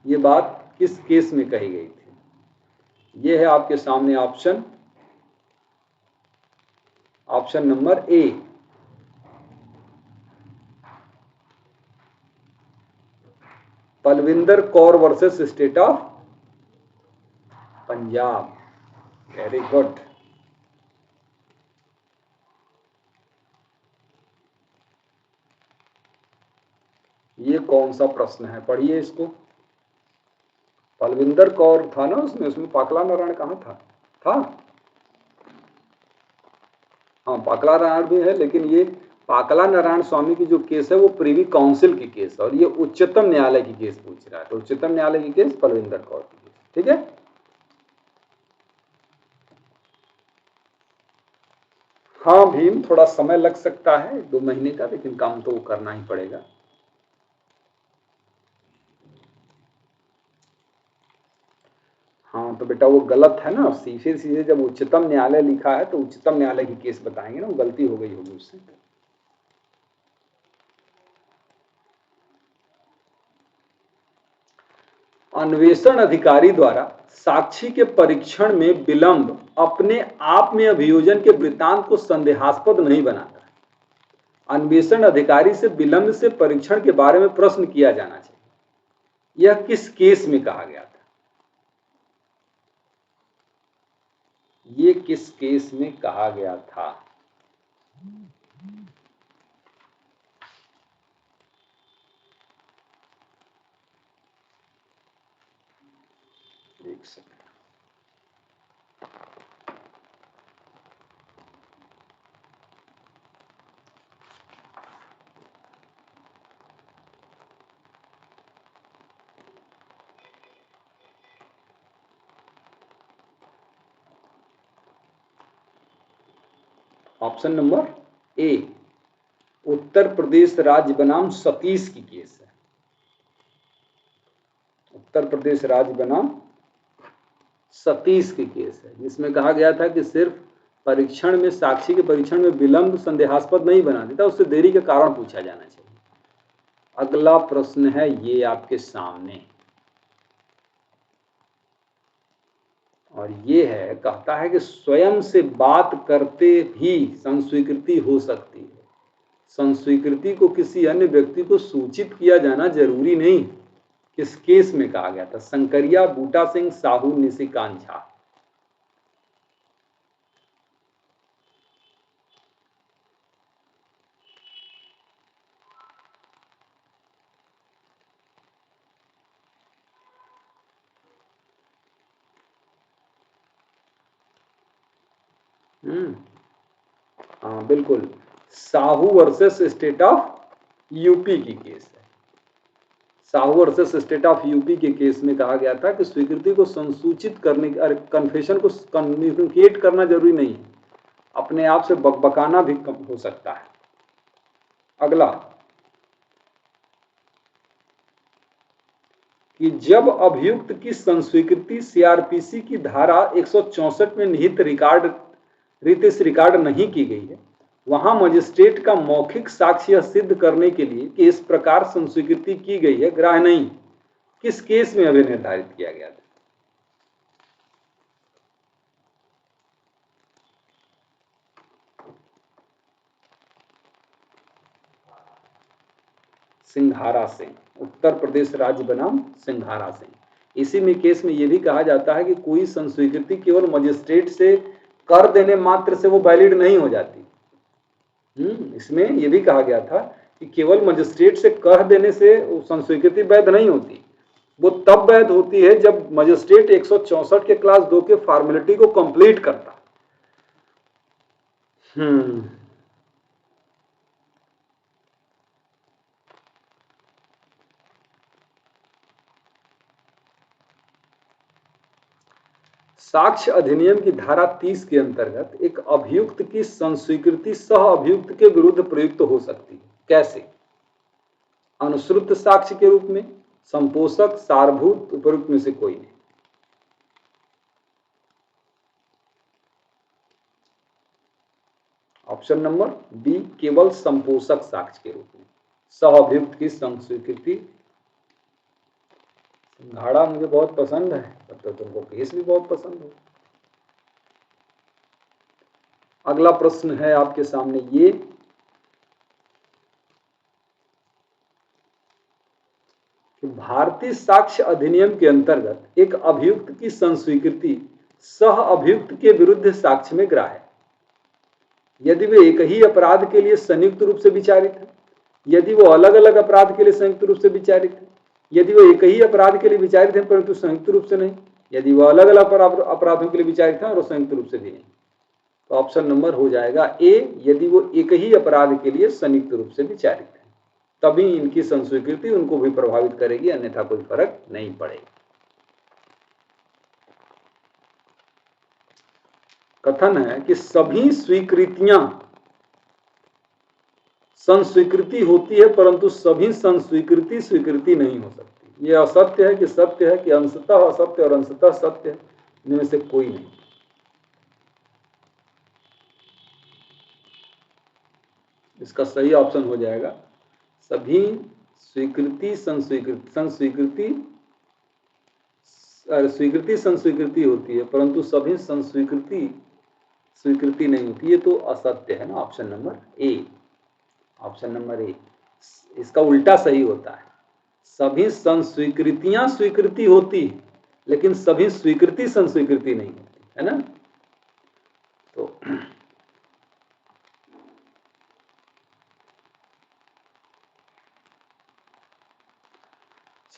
ये बात किस केस में कही गई थी? ये है आपके सामने option, option number A, Balwinder Kaur versus state of Punjab. Very good. ये कौन सा प्रश्न है, पढ़िए इसको। बलविंदर कौर था ना उसमें, उसमें पाकला नारायण कहाँ था? हाँ पाकला नारायण भी है, लेकिन ये पाकला नारायण स्वामी की जो केस है वो प्रिवी काउंसिल की केस है, और ये उच्चतम न्यायालय की केस पूछ रहा है, तो उच्चतम न्यायालय की केस बलविंदर कौर की केस, ठीक है। हाँ भीम, थोड़ा समय लग सकता है 2 महीने का, लेकिन काम तो करना ही पड़ेगा। हाँ तो बेटा वो गलत है ना, सीधे सीधे जब उच्चतम न्यायालय लिखा है तो उच्चतम न्यायालय की केस बताएंगे ना, वो गलती हो गई होगी उससे। अन्वेषण अधिकारी द्वारा साक्षी के परीक्षण में विलंब अपने आप में अभियोजन के वृत्तांत को संदेहास्पद नहीं बनाता। अन्वेषण अधिकारी से विलंब से परीक्षण के बारे में प्रश्न किया जाना चाहिए। यह किस केस में कहा गया था? ये किस केस में कहा गया था? एक सेकंड। ऑप्शन नंबर ए, उत्तर प्रदेश राज्य बनाम सतीश की केस है। उत्तर प्रदेश राज्य बनाम सतीश की केस है, जिसमें कहा गया था कि सिर्फ परीक्षण में, साक्षी के परीक्षण में विलंब संदेहास्पद नहीं बना देता, उससे देरी के कारण पूछा जाना चाहिए। अगला प्रश्न है ये आपके सामने, और ये है, कहता है कि स्वयं से बात करते भी संस्वीकृति हो सकती है। संस्वीकृति को किसी अन्य व्यक्ति को सूचित किया जाना जरूरी नहीं। किस केस में कहा गया था? शंकरिया, बूटा सिंह, साहू, निशिकांत झा। हाँ बिल्कुल, Sahu versus state of UP की केस है। Sahu versus state of UP के केस में कहा गया था कि स्वीकृति को संसूचित करने, कन्फेशन को कम्युनिकेट करना जरूरी नहीं है, अपने आप से बकबकाना भी कम हो सकता है। अगला, कि जब अभियुक्त की संस्वीकृति सीआरपीसी की धारा 164 में निहित रीति से रिकॉर्ड नहीं की गई है, वहां मजिस्ट्रेट का मौखिक साक्ष्य सिद्ध करने के लिए कि इस प्रकार संस्वीकृति की गई है ग्राह्य नहीं। किस केस में अभी निर्धारित किया गया था? सिंघारा सिंह, उत्तर प्रदेश राज्य बनाम सिंघारा सिंह। इसी में केस में यह भी कहा जाता है कि कोई संस्वीकृति केवल मजिस्ट्रेट से कर देने मात्र से वो वैलिड नहीं हो जाती। इसमें यह भी कहा गया था कि केवल मजिस्ट्रेट से कह देने से संस्वीकृति वैध नहीं होती, वो तब वैध होती है जब मजिस्ट्रेट 164 के क्लास 2 के फॉर्मेलिटी को कंप्लीट करता। साक्ष्य अधिनियम की धारा 30 के अंतर्गत एक अभियुक्त की संस्वीकृति सह अभियुक्त के विरुद्ध प्रयुक्त हो सकती है। कैसे? अनुश्रुत साक्ष्य के रूप में, संपोषक, सारभूत, उपयुक्त में से कोई नहीं। ऑप्शन नंबर बी, केवल संपोषक साक्ष्य के रूप में सह अभियुक्त की संस्वीकृति। सिंघाड़ा मुझे बहुत पसंद है, तब तो तुमको केस भी बहुत पसंद है। अगला प्रश्न है आपके सामने ये, कि भारतीय साक्ष्य अधिनियम के अंतर्गत एक अभियुक्त की संस्वीकृति सह अभियुक्त के विरुद्ध साक्ष्य में ग्राह्य है यदि वे एक ही अपराध के लिए संयुक्त रूप से विचारित है, यदि वो अलग अलग अपराध के लिए संयुक्त रूप से विचारित है, यदि वो एक ही अपराध के लिए विचारित है परंतु संयुक्त रूप से नहीं, यदि वो अलग अलग अपराधों के लिए विचारित है और संयुक्त रूप से भी नहीं। तो ऑप्शन नंबर हो जाएगा ए, यदि वो एक ही अपराध के लिए संयुक्त रूप से विचारित है तभी इनकी संस्वीकृति उनको भी प्रभावित करेगी, अन्यथा कोई फर्क नहीं पड़ेगा। कथन है कि सभी स्वीकृतियां संस्वीकृति होती है परंतु सभी संस्वीकृति स्वीकृति नहीं हो सकती। यह असत्य है कि सत्य है कि अंशतः असत्य और अंशतः सत्य है, इनमें से कोई नहीं। इसका सही ऑप्शन हो जाएगा सभी स्वीकृति संस्वीकृति संस्वीकृति होती है परंतु सभी संस्वीकृति स्वीकृति नहीं होती। ये तो असत्य है ना, ऑप्शन नंबर ए। ऑप्शन नंबर ए, इसका उल्टा सही होता है, सभी संस्वीकृतियां स्वीकृति होती है लेकिन सभी स्वीकृति संस्वीकृति नहीं होती है ना। तो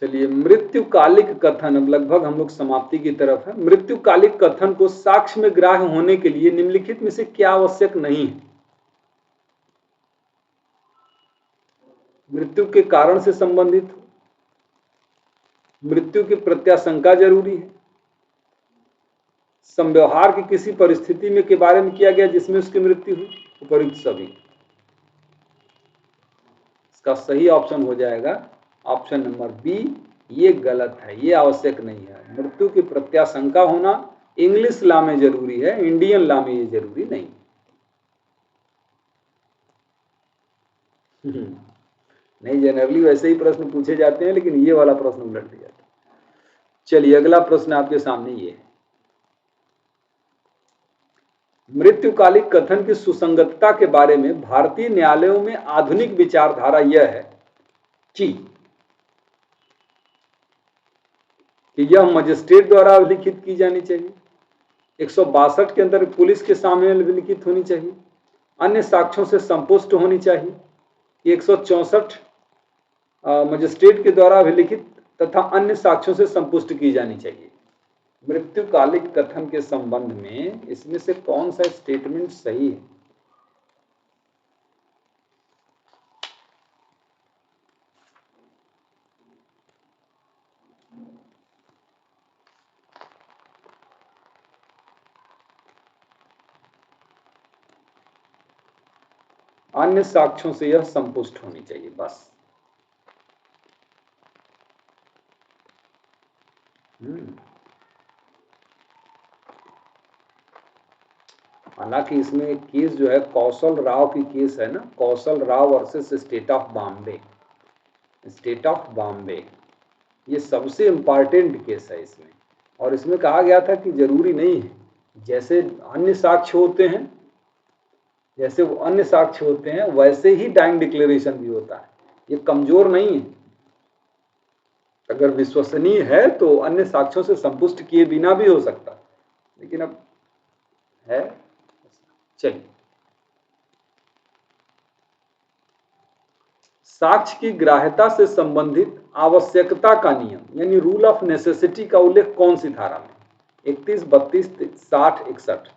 चलिए, मृत्युकालिक कथन, अब लगभग हम लोग समाप्ति की तरफ है। मृत्युकालिक कथन को साक्ष्य में ग्राह्य होने के लिए निम्नलिखित में से क्या आवश्यक नहीं है? मृत्यु के कारण से संबंधित, मृत्यु की प्रत्याशंका जरूरी है, संव्यवहार की किसी परिस्थिति में के बारे में किया गया जिसमें उसकी मृत्यु हुई, उपयुक्त सभी। इसका सही ऑप्शन हो जाएगा ऑप्शन नंबर बी, ये गलत है, ये आवश्यक नहीं है। मृत्यु की प्रत्याशंका होना इंग्लिश लॉ में जरूरी है, इंडियन लॉ में ये जरूरी नहीं। नहीं, जनरली वैसे ही प्रश्न पूछे जाते हैं लेकिन ये वाला प्रश्न उलट दिया था। चलिए, अगला प्रश्न आपके सामने ये है, मृत्युकालिक कथन की सुसंगतता के बारे में भारतीय न्यायालयों में आधुनिक विचारधारा यह है कि यह मजिस्ट्रेट द्वारा लिखित की जानी चाहिए, 162 के अंदर पुलिस के सामने लिखित होनी चाहिए, अन्य साक्ष्यों से संपुष्ट होनी चाहिए, 164 मजिस्ट्रेट के द्वारा अभिलिखित तथा अन्य साक्ष्यों से संपुष्ट की जानी चाहिए। मृत्युकालिक कथन के संबंध में इसमें से कौन सा स्टेटमेंट सही है? अन्य साक्ष्यों से यह संपुष्ट होनी चाहिए, बस। हालांकि इसमें एक केस जो है कौशल राव की केस है ना, Kaushal Rao versus state of Bombay, state of Bombay, ये सबसे इंपॉर्टेंट केस है इसमें। और इसमें कहा गया था कि जरूरी नहीं है, जैसे अन्य साक्ष्य होते हैं, जैसे वो अन्य साक्ष्य होते हैं वैसे ही डाइंग डिक्लेरेशन भी होता है, ये कमजोर नहीं है। अगर विश्वसनीय है तो अन्य साक्ष्यों से संपुष्ट किए बिना भी हो सकता, लेकिन अब है। चलिए, साक्ष्य की ग्राह्यता से संबंधित आवश्यकता का नियम यानी रूल ऑफ नेसेसिटी का उल्लेख कौन सी धारा में? 31, 32, 60, 61।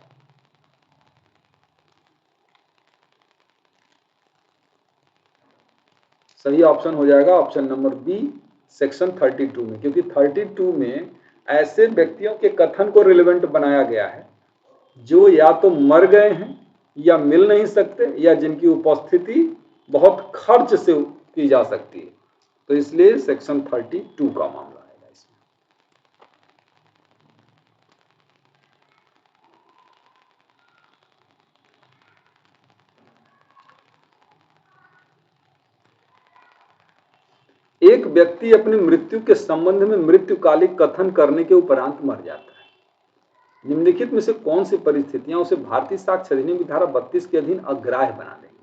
सही ऑप्शन हो जाएगा ऑप्शन नंबर बी, सेक्शन 32 में, क्योंकि 32 में ऐसे व्यक्तियों के कथन को रिलेवेंट बनाया गया है जो या तो मर गए हैं या मिल नहीं सकते या जिनकी उपस्थिति बहुत खर्च से की जा सकती है, तो इसलिए सेक्शन 32 का मामला है इसमें। एक व्यक्ति अपनी मृत्यु के संबंध में मृत्युकालिक कथन करने के उपरांत मर जाता है, निम्नलिखित में से कौन सी परिस्थितियां उसे भारतीय साक्ष्य अधिनियम की धारा 32 के अधीन अग्राह्य बना देंगी?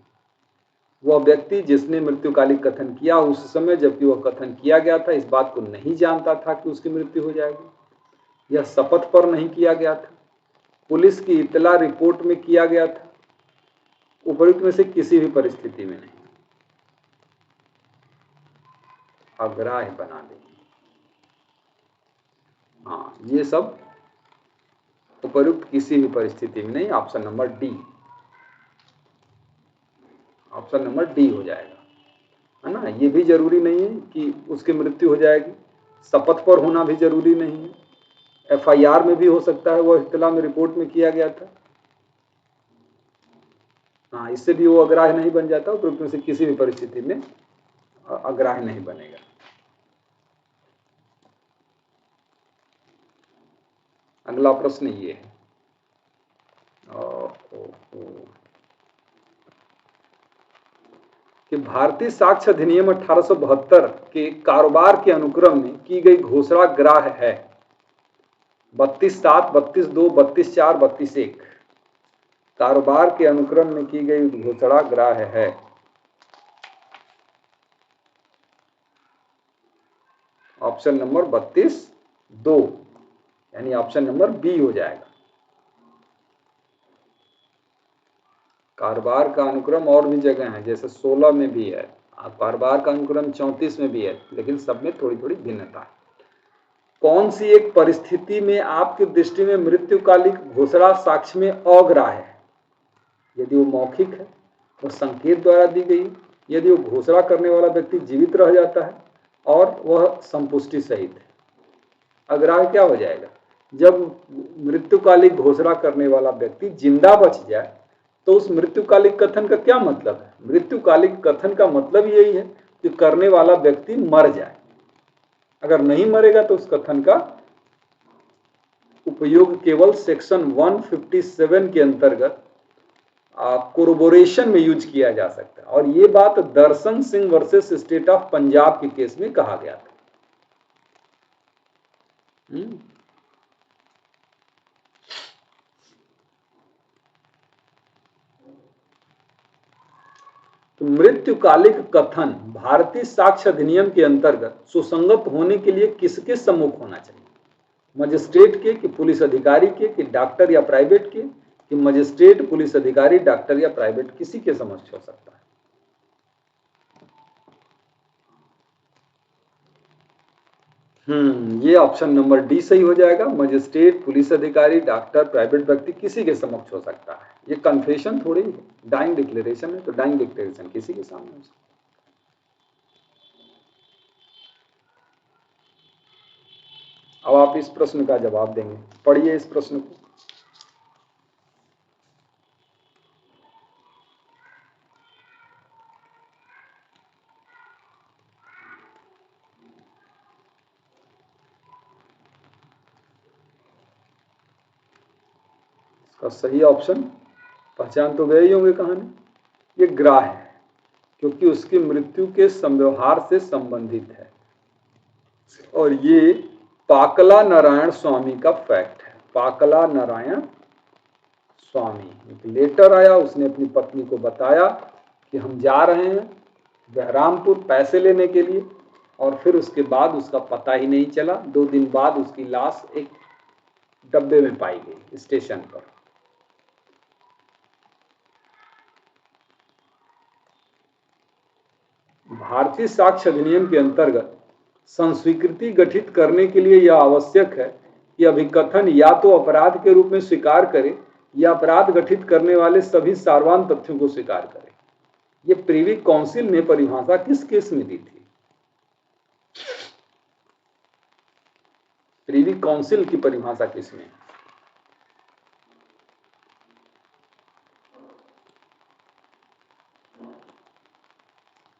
वह व्यक्ति जिसने मृत्युकालिक कथन किया उस समय जबकि वह कथन किया गया था इस बात को नहीं जानता था कि उसकी मृत्यु हो जाएगी, यह शपथ पर नहीं किया गया था, पुलिस की इतला रिपोर्ट में किया गया था, उपयुक्त में से किसी भी परिस्थिति में नहीं। अग्राह्य बना देंगे। हाँ, ये सब उपयुक्त किसी भी परिस्थिति में नहीं, option number D, option number D हो जाएगा, है ना। ये भी जरूरी नहीं है कि उसकी मृत्यु हो जाएगी, शपथ पर होना भी जरूरी नहीं है, एफआईआर में भी हो सकता है, वो इत्तला में रिपोर्ट में किया गया था। हाँ, इससे भी वो अग्राह्य नहीं बन जाता, उपयुक्त में से किसी भी परिस्थिति में अग्राह्य नहीं बनेगा। अगला प्रश्न ये है, कि भारतीय साक्ष्य अधिनियम 1872 के कारोबार के अनुक्रम में की गई घोषणा ग्राह्य है। 32(7), 32(2), 32(4), 32(1) कारोबार के अनुक्रम में की गई घोषणा ग्राह्य है। ऑप्शन नंबर 32(2), यानी ऑप्शन नंबर बी हो जाएगा। कारोबार का अनुक्रम और भी जगह है, जैसे 16 में भी है, कारोबार का अनुक्रम 34 में भी है, लेकिन सब में थोड़ी थोड़ी भिन्नता है। कौन सी एक परिस्थिति में आपकी दृष्टि में मृत्युकालिक घोषणा साक्ष्य में अग्राह्य है? यदि वो मौखिक है, वो संकेत द्वारा दी गई, यदि वो घोषणा करने वाला व्यक्ति जीवित रह जाता है और वह संपुष्टि सहित है। अग्राह्य क्या हो जाएगा? जब मृत्युकालिक घोषणा करने वाला व्यक्ति जिंदा बच जाए तो उस मृत्युकालिक कथन का क्या मतलब है? मृत्युकालिक कथन का मतलब यही है कि करने वाला व्यक्ति मर जाए। अगर नहीं मरेगा तो उस कथन का उपयोग केवल सेक्शन 157 के अंतर्गत कोरोबोरेशन में यूज किया जा सकता है, और ये बात Darshan Singh versus state of Punjab के केस में कहा गया था। तो मृत्युकालिक कथन भारतीय साक्ष्य अधिनियम के अंतर्गत सुसंगत होने के लिए किसके सम्मुख होना चाहिए? मजिस्ट्रेट के, कि पुलिस अधिकारी के, कि डॉक्टर या प्राइवेट के, कि मजिस्ट्रेट, पुलिस अधिकारी, डॉक्टर या प्राइवेट, किसी के समक्ष हो सकता है? ये ऑप्शन नंबर डी सही हो जाएगा। मजिस्ट्रेट, पुलिस अधिकारी, डॉक्टर, प्राइवेट व्यक्ति, किसी के समक्ष हो सकता है। ये कन्फेशन थोड़ी है, डाइंग डिक्लेरेशन है, तो डाइंग डिक्लेरेशन किसी के सामने हो सकता है। अब आप इस प्रश्न का जवाब देंगे, पढ़िए इस प्रश्न को। इसका सही ऑप्शन पहचान तो गए ही होंगे कहानी, ये ग्राह्य है, क्योंकि उसकी मृत्यु के संव्यवहार से संबंधित है। और ये पाकला नारायण स्वामी का फैक्ट है। पाकला नारायण स्वामी, एक लेटर आया, उसने अपनी पत्नी को बताया कि हम जा रहे हैं बहरामपुर पैसे लेने के लिए, और फिर उसके बाद उसका पता ही नहीं चला। 2 दिन बाद उसकी लाश एक डब्बे में पाई गई स्टेशन पर। भारतीय साक्ष्य अधिनियम के अंतर्गत संस्वीकृति गठित करने के लिए यह आवश्यक है कि अभिकथन या तो अपराध के रूप में स्वीकार करे या अपराध गठित करने वाले सभी सार्वजनिक तथ्यों को स्वीकार करे। यह प्रीवी काउंसिल ने परिभाषा किस केस में दी थी? प्रीवी काउंसिल की परिभाषा किसमें?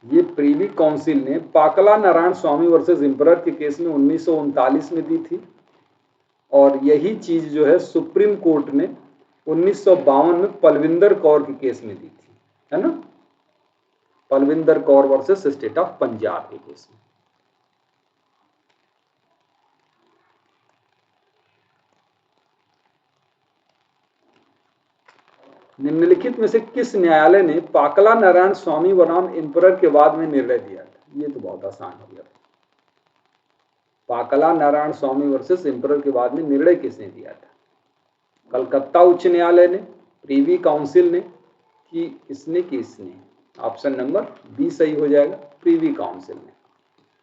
ये प्रीवी काउंसिल ने पाकला नारायण स्वामी वर्सेस एम्परर के केस में 1939 में दी थी, और यही चीज जो है सुप्रीम कोर्ट ने 1952 में पलविंदर कौर के केस में दी थी, है ना। Palwinder Kaur versus state of Punjab के केस में। निम्नलिखित में से किस न्यायालय ने पाकला नारायण स्वामी बनाम एम्परर के वाद में निर्णय दिया था? ये तो बहुत आसान हो गया। पाकला नारायण स्वामी वर्सेस एम्परर के वाद में निर्णय किसने दिया था? कलकत्ता उच्च न्यायालय ने, प्रीवी काउंसिल ने, कि इसने? ऑप्शन नंबर बी सही हो जाएगा, प्रीवी काउंसिल ने।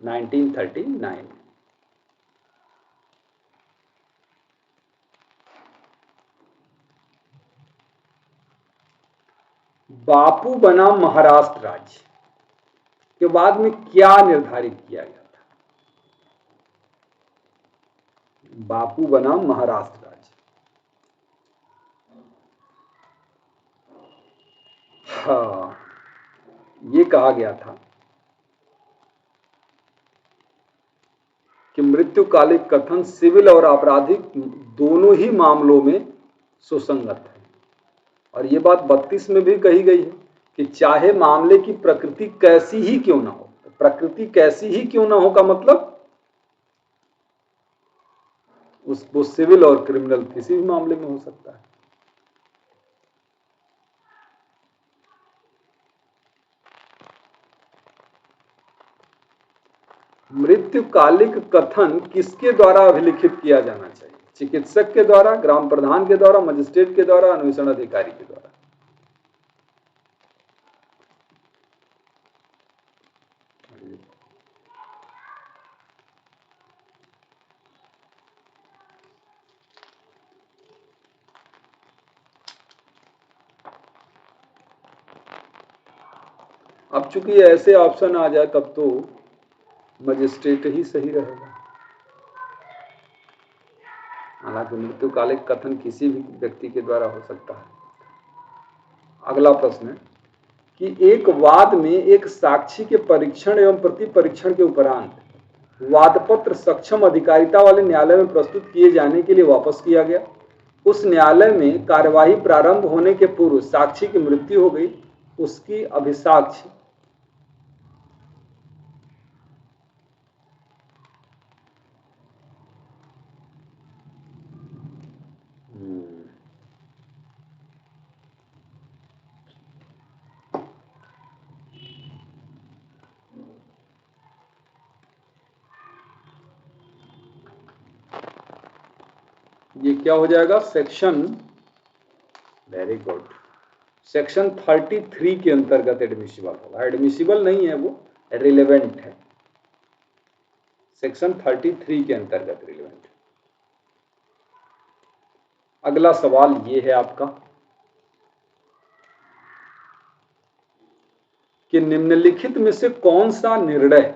1939। बापू बनाम महाराष्ट्र राज्य के बाद में क्या निर्धारित किया गया था? बापू बनाम महाराष्ट्र राज्य। हाँ, ये कहा गया था कि मृत्युकालिक कथन सिविल और आपराधिक दोनों ही मामलों में सुसंगत है। और ये बात 32 में भी कही गई है कि चाहे मामले की प्रकृति कैसी ही क्यों ना हो, प्रकृति कैसी ही क्यों ना हो का मतलब वो सिविल और क्रिमिनल किसी भी मामले में हो सकता है। मृत्युकालिक कथन किसके द्वारा अभिलिखित किया जाना चाहिए? चिकित्सक के द्वारा, ग्राम प्रधान के द्वारा, मजिस्ट्रेट के द्वारा, अन्वेषण अधिकारी के द्वारा? अब चूंकि ऐसे ऑप्शन आ जाए तब तो मजिस्ट्रेट ही सही रहेगा। हालांकि मृत्युकालिक कथन किसी भी व्यक्ति के द्वारा हो सकता है। अगला प्रश्न है कि एक वाद में एक साक्षी के परीक्षण एवं प्रति परीक्षण के उपरांत वादपत्र सक्षम अधिकारिता वाले न्यायालय में प्रस्तुत किए जाने के लिए वापस किया गया। उस न्यायालय में कार्यवाही प्रारंभ होने के पूर्व साक्षी की मृत्यु हो गई। उसकी अभिसाक्ष्य ये क्या हो जाएगा? सेक्शन, वेरी गुड, सेक्शन 33 के अंतर्गत एडमिसिबल होगा। एडमिसिबल नहीं है, वो रिलेवेंट है। सेक्शन 33 के अंतर्गत रिलेवेंट। अगला सवाल ये है आपका कि निम्नलिखित में से कौन सा निर्णय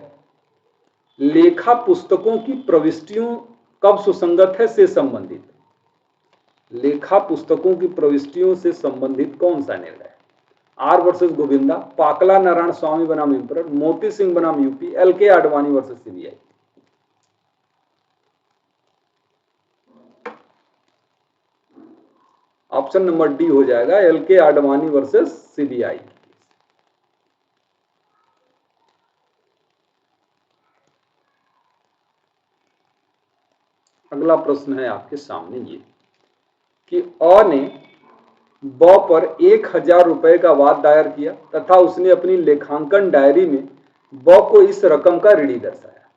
लेखा पुस्तकों की प्रविष्टियों कब सुसंगत है से संबंधित? लेखा पुस्तकों की प्रविष्टियों से संबंधित कौन सा निर्णय? आर वर्सेस गोविंदा, पाकला नारायण स्वामी बनाम एम्परर, मोती सिंह बनाम UP, LK. Advani versus CBI. Option number D हो जाएगा, एल.के. Advani versus CBI. अगला प्रश्न है आपके सामने ये कि अ ने ब पर 1000 रुपए का वाद दायर किया तथा उसने अपनी लेखांकन डायरी में ब को इस रकम का ऋणी दर्शाया।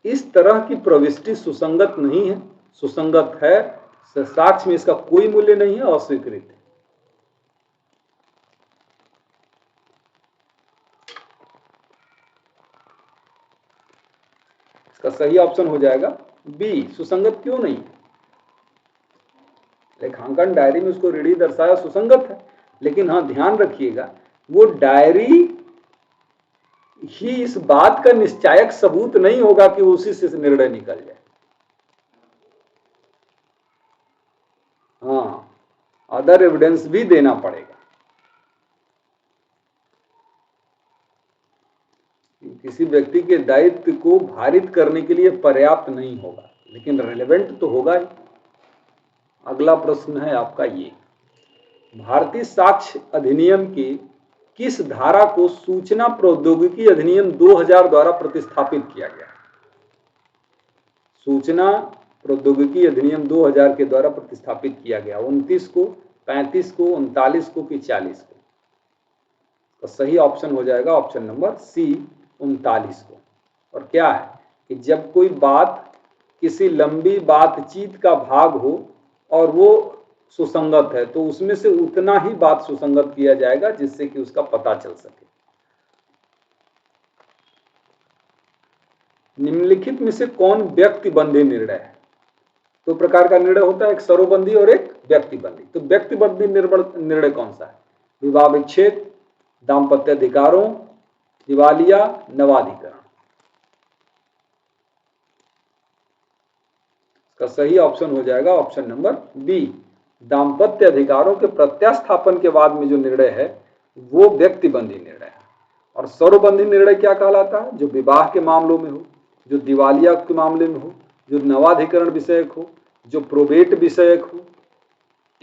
इस तरह की प्रविष्टि सुसंगत नहीं है, सुसंगत है, साक्ष्य में इसका कोई मूल्य नहीं है, अस्वीकृत है। इसका सही ऑप्शन हो जाएगा बी, सुसंगत क्यों नहीं? लेखांकन डायरी में उसको ऋणी दर्शाया, सुसंगत है, लेकिन हाँ ध्यान रखिएगा वो डायरी ही इस बात का निश्चायक सबूत नहीं होगा कि उसी से निर्णय निकल जाए। हाँ, अदर एविडेंस भी देना पड़ेगा। किसी व्यक्ति के दायित्व को भारित करने के लिए पर्याप्त नहीं होगा, लेकिन रिलेवेंट तो होगा ही। अगला प्रश्न है आपका ये, भारतीय साक्ष्य अधिनियम की किस धारा को सूचना प्रौद्योगिकी अधिनियम 2000 द्वारा प्रतिस्थापित किया गया? सूचना प्रौद्योगिकी अधिनियम 2000 के द्वारा प्रतिस्थापित किया गया। 29 को, 35 को, 39 को कि 40 को? तो सही ऑप्शन हो जाएगा ऑप्शन नंबर सी, 39 को। और क्या है कि जब कोई बात किसी लंबी बातचीत का भाग हो और वो सुसंगत है तो उसमें से उतना ही बात सुसंगत किया जाएगा जिससे कि उसका पता चल सके। निम्नलिखित में से कौन व्यक्तिबंधी निर्णय है? दो प्रकार का निर्णय होता है, एक सर्वबंधी और एक व्यक्तिबंधी। तो व्यक्तिबंधी निर्णय कौन सा है? विवाह विच्छेद, दाम्पत्य अधिकारों, दिवालिया, नवाधिकरण। इसका सही ऑप्शन हो जाएगा ऑप्शन नंबर बी, दाम्पत्य अधिकारों के प्रत्यास्थापन के बाद में जो निर्णय है वो व्यक्तिबंधी निर्णय है। और सर्वबंधी निर्णय क्या कहलाता है? जो विवाह के मामलों में हो, जो दिवालिया के मामले में हो, जो नवाधिकरण विषयक हो, जो प्रोबेट विषयक हो,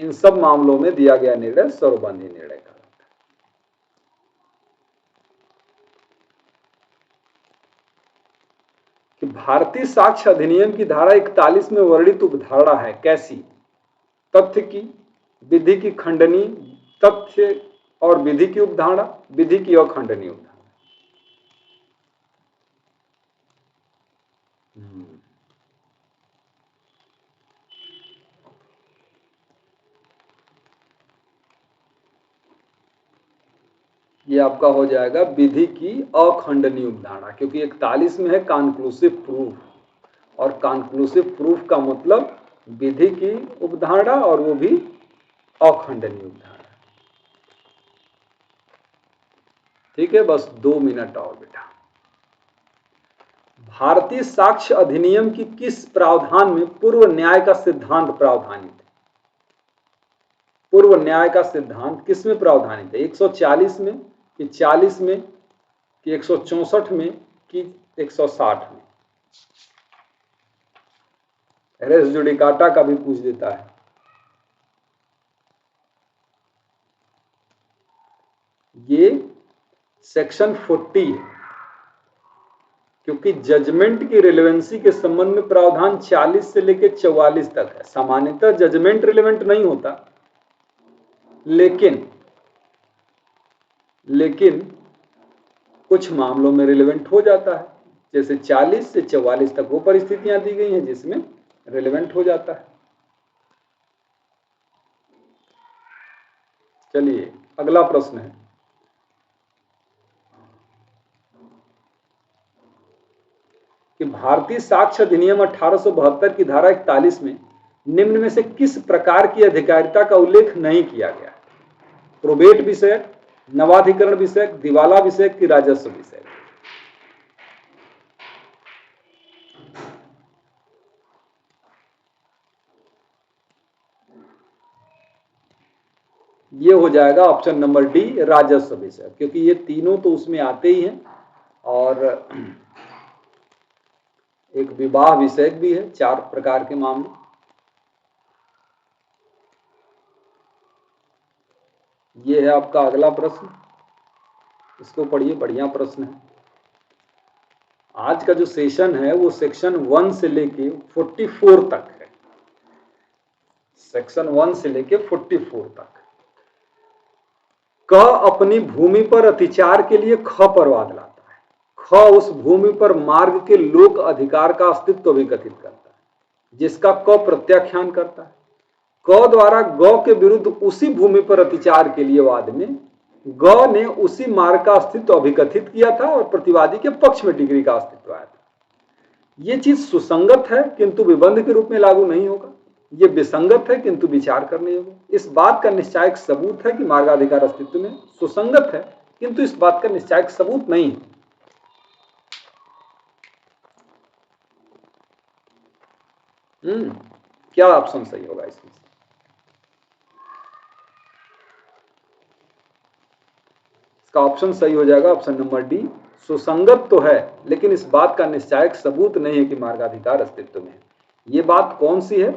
इन सब मामलों में दिया गया निर्णय सर्वबंधी निर्णय कहलाता है। कि भारतीय साक्ष्य अधिनियम की धारा 41 में वर्णित उपधारणा है कैसी? तथ्य की, विधि की खंडनी, तथ्य और विधि की उपधारणा, विधि की अखंडनीय उपधारणा। ये आपका हो जाएगा विधि की अखंडनीय उपधारणा, क्योंकि 41 में है कॉन्क्लूसिव प्रूफ, और कॉन्क्लूसिव प्रूफ का मतलब विधि की उपधारणा और वो भी अखंडनीय उपधारणा। ठीक है, बस 2 मिनट और बेटा। भारतीय साक्ष्य अधिनियम की किस प्रावधान में पूर्व न्याय का सिद्धांत प्रावधानित है? पूर्व न्याय का सिद्धांत किसमें प्रावधानित है? 140 में कि 40 में कि 164 में कि 160 में? रेस जुडिकाटा का भी पूछ देता है। ये सेक्शन 40 है, क्योंकि जजमेंट की रिलेवेंसी के संबंध में प्रावधान 40 से लेकर 44 तक है। सामान्यतः जजमेंट रिलेवेंट नहीं होता, लेकिन कुछ मामलों में रिलेवेंट हो जाता है। जैसे 40 से 44 तक वो परिस्थितियां दी गई हैं जिसमें रिलेवेंट हो जाता है। चलिए अगला प्रश्न है, कि भारतीय साक्ष्य अधिनियम 1872 की धारा 41 में निम्न में से किस प्रकार की अधिकारिता का उल्लेख नहीं किया गया? प्रोबेट विषयक, नवाधिकरण विषयक, दिवाला विषयक की राजस्व विषयक? ये हो जाएगा ऑप्शन नंबर डी, राजस्व विषयक, क्योंकि ये तीनों तो उसमें आते ही हैं, और एक विवाह विषयक भी है, 4 प्रकार के मामले। ये है आपका अगला प्रश्न, इसको पढ़िए, बढ़िया प्रश्न है। आज का जो सेशन है वो सेक्शन 1 से लेके 44 तक है। सेक्शन 1 से लेके 44 तक। क अपनी भूमि पर अतिचार के लिए ख पर वाद लाता है। ख उस भूमि पर मार्ग के लोक अधिकार का अस्तित्व विकसित करता है, जिसका क प्रत्याख्यान करता है। क द्वारा ग के विरुद्ध उसी भूमि पर अतिचार के लिए वाद में ग ने उसी मार्ग का अस्तित्व अभिकथित किया था और प्रतिवादी के पक्ष में डिग्री का अस्तित्व आया था। ये चीज सुसंगत है किंतु विबंध के रूप में लागू नहीं होगा। ये विसंगत है किंतु विचार करने योग्य। इस बात का निश्चायक सबूत है कि मार्गाधिकार अस्तित्व में। सुसंगत है किंतु इस बात का निश्चायक सबूत नहीं है। क्या ऑप्शन सही होगा इसमें? इसका ऑप्शन सही हो जाएगा ऑप्शन नंबर डी, सुसंगत तो है लेकिन इस बात का निश्चायक सबूत नहीं है कि मार्गाधिकार अस्तित्व में है। ये बात कौन सी है?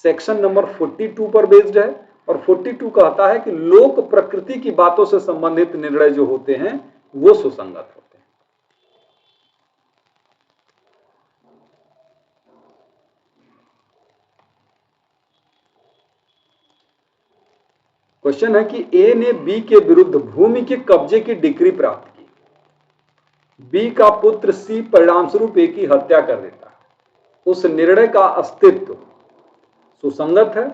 सेक्शन नंबर 42 पर बेस्ड है, और 42 कहता है कि लोक प्रकृति की बातों से संबंधित निर्णय जो होते हैं वो सुसंगत होते हैं। क्वेश्चन है कि ए ने बी के विरुद्ध भूमि के कब्जे की डिक्री प्राप्त की। बी का पुत्र सी परिणाम स्वरूप ए की हत्या कर देता है। उस निर्णय का अस्तित्व सुसंगत है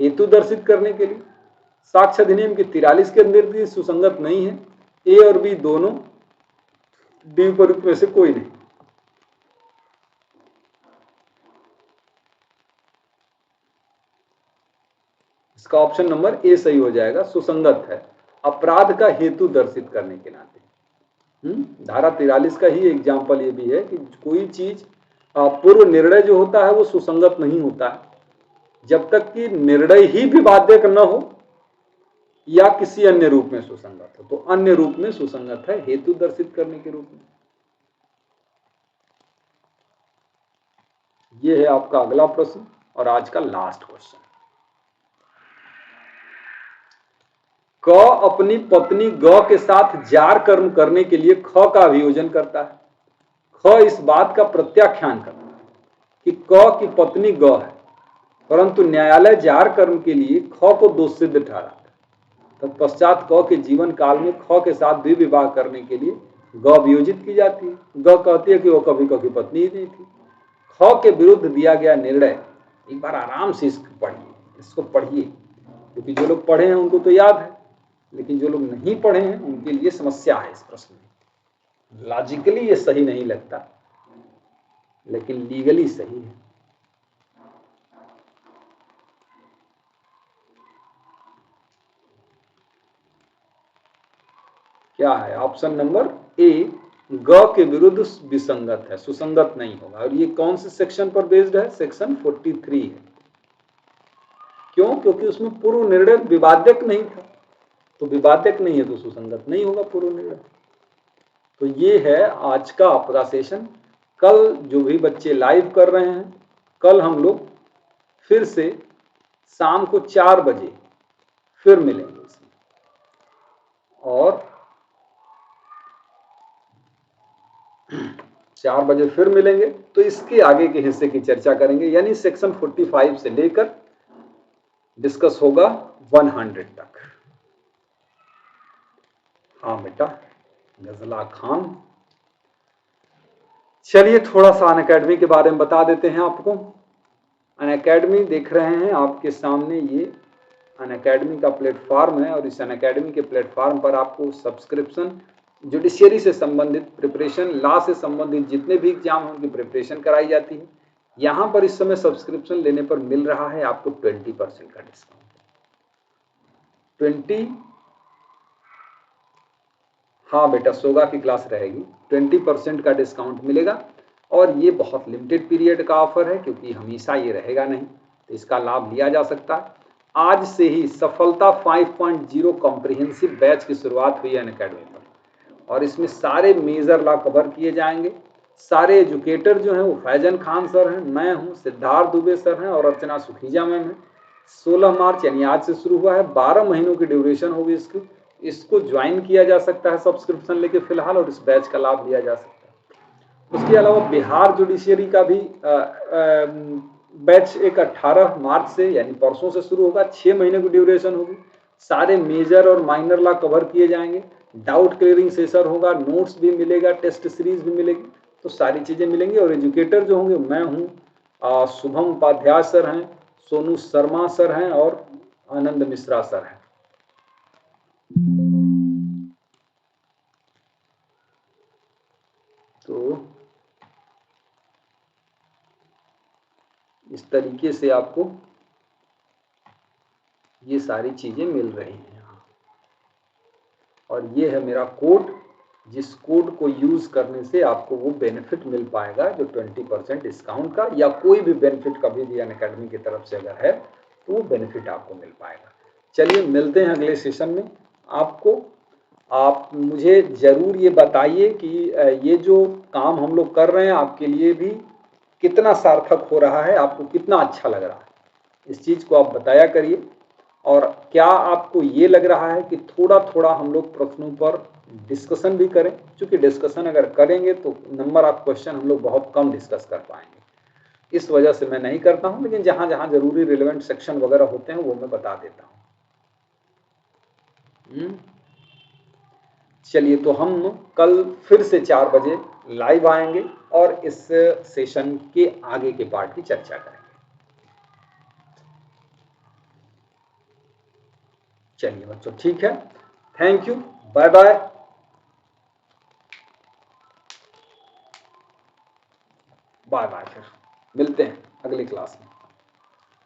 हेतु दर्शित करने के लिए। साक्ष्य अधिनियम की 43 के अंदर सुसंगत नहीं है। ए और बी दोनों डी उपयुक्त में से कोई नहीं। इसका ऑप्शन नंबर ए सही हो जाएगा, सुसंगत है, अपराध का हेतु दर्शित करने के नाते। धारा 43 का ही एग्जाम्पल ये भी है कि कोई चीज पूर्व निर्णय जो होता है वो सुसंगत नहीं होता है जब तक कि निर्णय ही विवादक न हो या किसी अन्य रूप में सुसंगत हो। तो अन्य रूप में सुसंगत है, हेतु दर्शित करने के रूप में। ये है आपका अगला प्रश्न और आज का लास्ट क्वेश्चन। क अपनी पत्नी ग के साथ जार कर्म करने के लिए ख का अभियोजन करता है। ख इस बात का प्रत्याख्यान करता है कि क की पत्नी ग है, परंतु न्यायालय जार कर्म के लिए ख को दोष सिद्ध ठहराता है। तत्पश्चात क के जीवन काल में ख के साथ द्विविवाह करने के लिए ग वियोजित की जाती है। ग कहती है कि वो कभी कभी पत्नी ही नहीं थी। ख के विरुद्ध दिया गया निर्णय, एक बार आराम से इसको पढ़िए, क्योंकि जो लोग पढ़े हैं उनको तो याद है, लेकिन जो लोग नहीं पढ़े हैं उनके लिए समस्या है इस प्रश्न में। लॉजिकली ये सही नहीं लगता, लेकिन लीगली सही है। क्या है? ऑप्शन नंबर ए ग के विरुद्ध विसंगत है, सुसंगत नहीं होगा। और ये कौन से सेक्शन पर बेस्ड है? सेक्शन 43 है। क्यों? क्योंकि उसमें पूर्व निर्णय विवादक नहीं था, तो विवादक नहीं है तो सुसंगत नहीं होगा पूर्व निर्णय। तो ये है आज का आपका सेशन। कल जो भी बच्चे लाइव कर रहे हैं, कल हम लोग फिर से शाम को 4 बजे फिर मिलेंगे इसमें, और 4 बजे फिर मिलेंगे तो इसके आगे के हिस्से की चर्चा करेंगे, यानी सेक्शन 45 से लेकर डिस्कस होगा 100 तक। हाँ बेटा गजला खान, चलिए थोड़ा सा अनअकैडमी के बारे में बता देते हैं आपको। अनअकैडमी देख रहे हैं आपके सामने, ये अनअकैडमी का प्लेटफॉर्म है, और इस अनअकैडमी के प्लेटफॉर्म पर आपको सब्सक्रिप्शन, जुडिशियरी से संबंधित प्रिपरेशन, लॉ से संबंधित जितने भी एग्जाम हैं उनकी प्रिपरेशन कराई जाती है। यहाँ पर इस समय सब्सक्रिप्शन लेने पर मिल रहा है आपको 20% का डिस्काउंट। 20, हाँ बेटा सोगा की क्लास रहेगी, 20% का डिस्काउंट मिलेगा। और ये बहुत लिमिटेड पीरियड का ऑफर है, क्योंकि हमेशा ये रहेगा नहीं, तो इसका लाभ लिया जा सकता है। आज से ही सफलता 5.0 कॉम्प्रिहेंसिव बैच की शुरुआत हुई है अनअकैडमी पर, और इसमें सारे मेजर लॉ कवर किए जाएंगे। सारे एजुकेटर जो हैं वो फैजन खान सर हैं, मैं हूं, सिद्धार्थ दुबे सर हैं, और अर्चना सुखीजा मैम है। 16 मार्च यानी आज से शुरू हुआ है, 12 महीनों की ड्यूरेशन होगी इसकी। इसको ज्वाइन किया जा सकता है सब्सक्रिप्शन लेके फिलहाल, और इस बैच का लाभ लिया जा सकता है। उसके अलावा बिहार जुडिशियरी का भी बैच एक 18 मार्च से यानी परसों से शुरू होगा, 6 महीने की ड्यूरेशन होगी। सारे मेजर और माइनर लॉ कवर किए जाएंगे, डाउट क्लियरिंग सेशन होगा, नोट्स भी मिलेगा, टेस्ट सीरीज भी मिलेगी, तो सारी चीजें मिलेंगी। और एजुकेटर जो होंगे मैं हूँ, शुभम उपाध्याय सर हैं, सोनू शर्मा सर हैं, और आनंद मिश्रा सर हैं। तो इस तरीके से आपको ये सारी चीजें मिल रही हैं यहाँ। और ये है मेरा कोड, जिस कोड को यूज करने से आपको वो बेनिफिट मिल पाएगा, जो 20% डिस्काउंट का, या कोई भी बेनिफिट कभी भी अनअकैडमी की तरफ से अगर है तो वो बेनिफिट आपको मिल पाएगा। चलिए मिलते हैं अगले सेशन में। आप मुझे जरूर ये बताइए कि ये जो काम हम लोग कर रहे हैं आपके लिए भी कितना सार्थक हो रहा है, आपको कितना अच्छा लग रहा है, इस चीज को आप बताया करिए। और क्या आपको ये लग रहा है कि थोड़ा थोड़ा हम लोग प्रश्नों पर डिस्कशन भी करें, क्योंकि डिस्कशन अगर करेंगे तो नंबर ऑफ क्वेश्चन हम लोग बहुत कम डिस्कस कर पाएंगे। इस वजह से मैं नहीं करता हूं, लेकिन जहां जहां जरूरी रिलेवेंट सेक्शन वगैरह होते हैं वो मैं बता देता हूं। चलिए तो हम कल फिर से 4 बजे लाइव आएंगे और इस सेशन के आगे के पार्ट की चर्चा करेंगे। चलिए बच्चों ठीक है, thank you, bye bye. Bye bye, फिर मिलते हैं अगली क्लास में।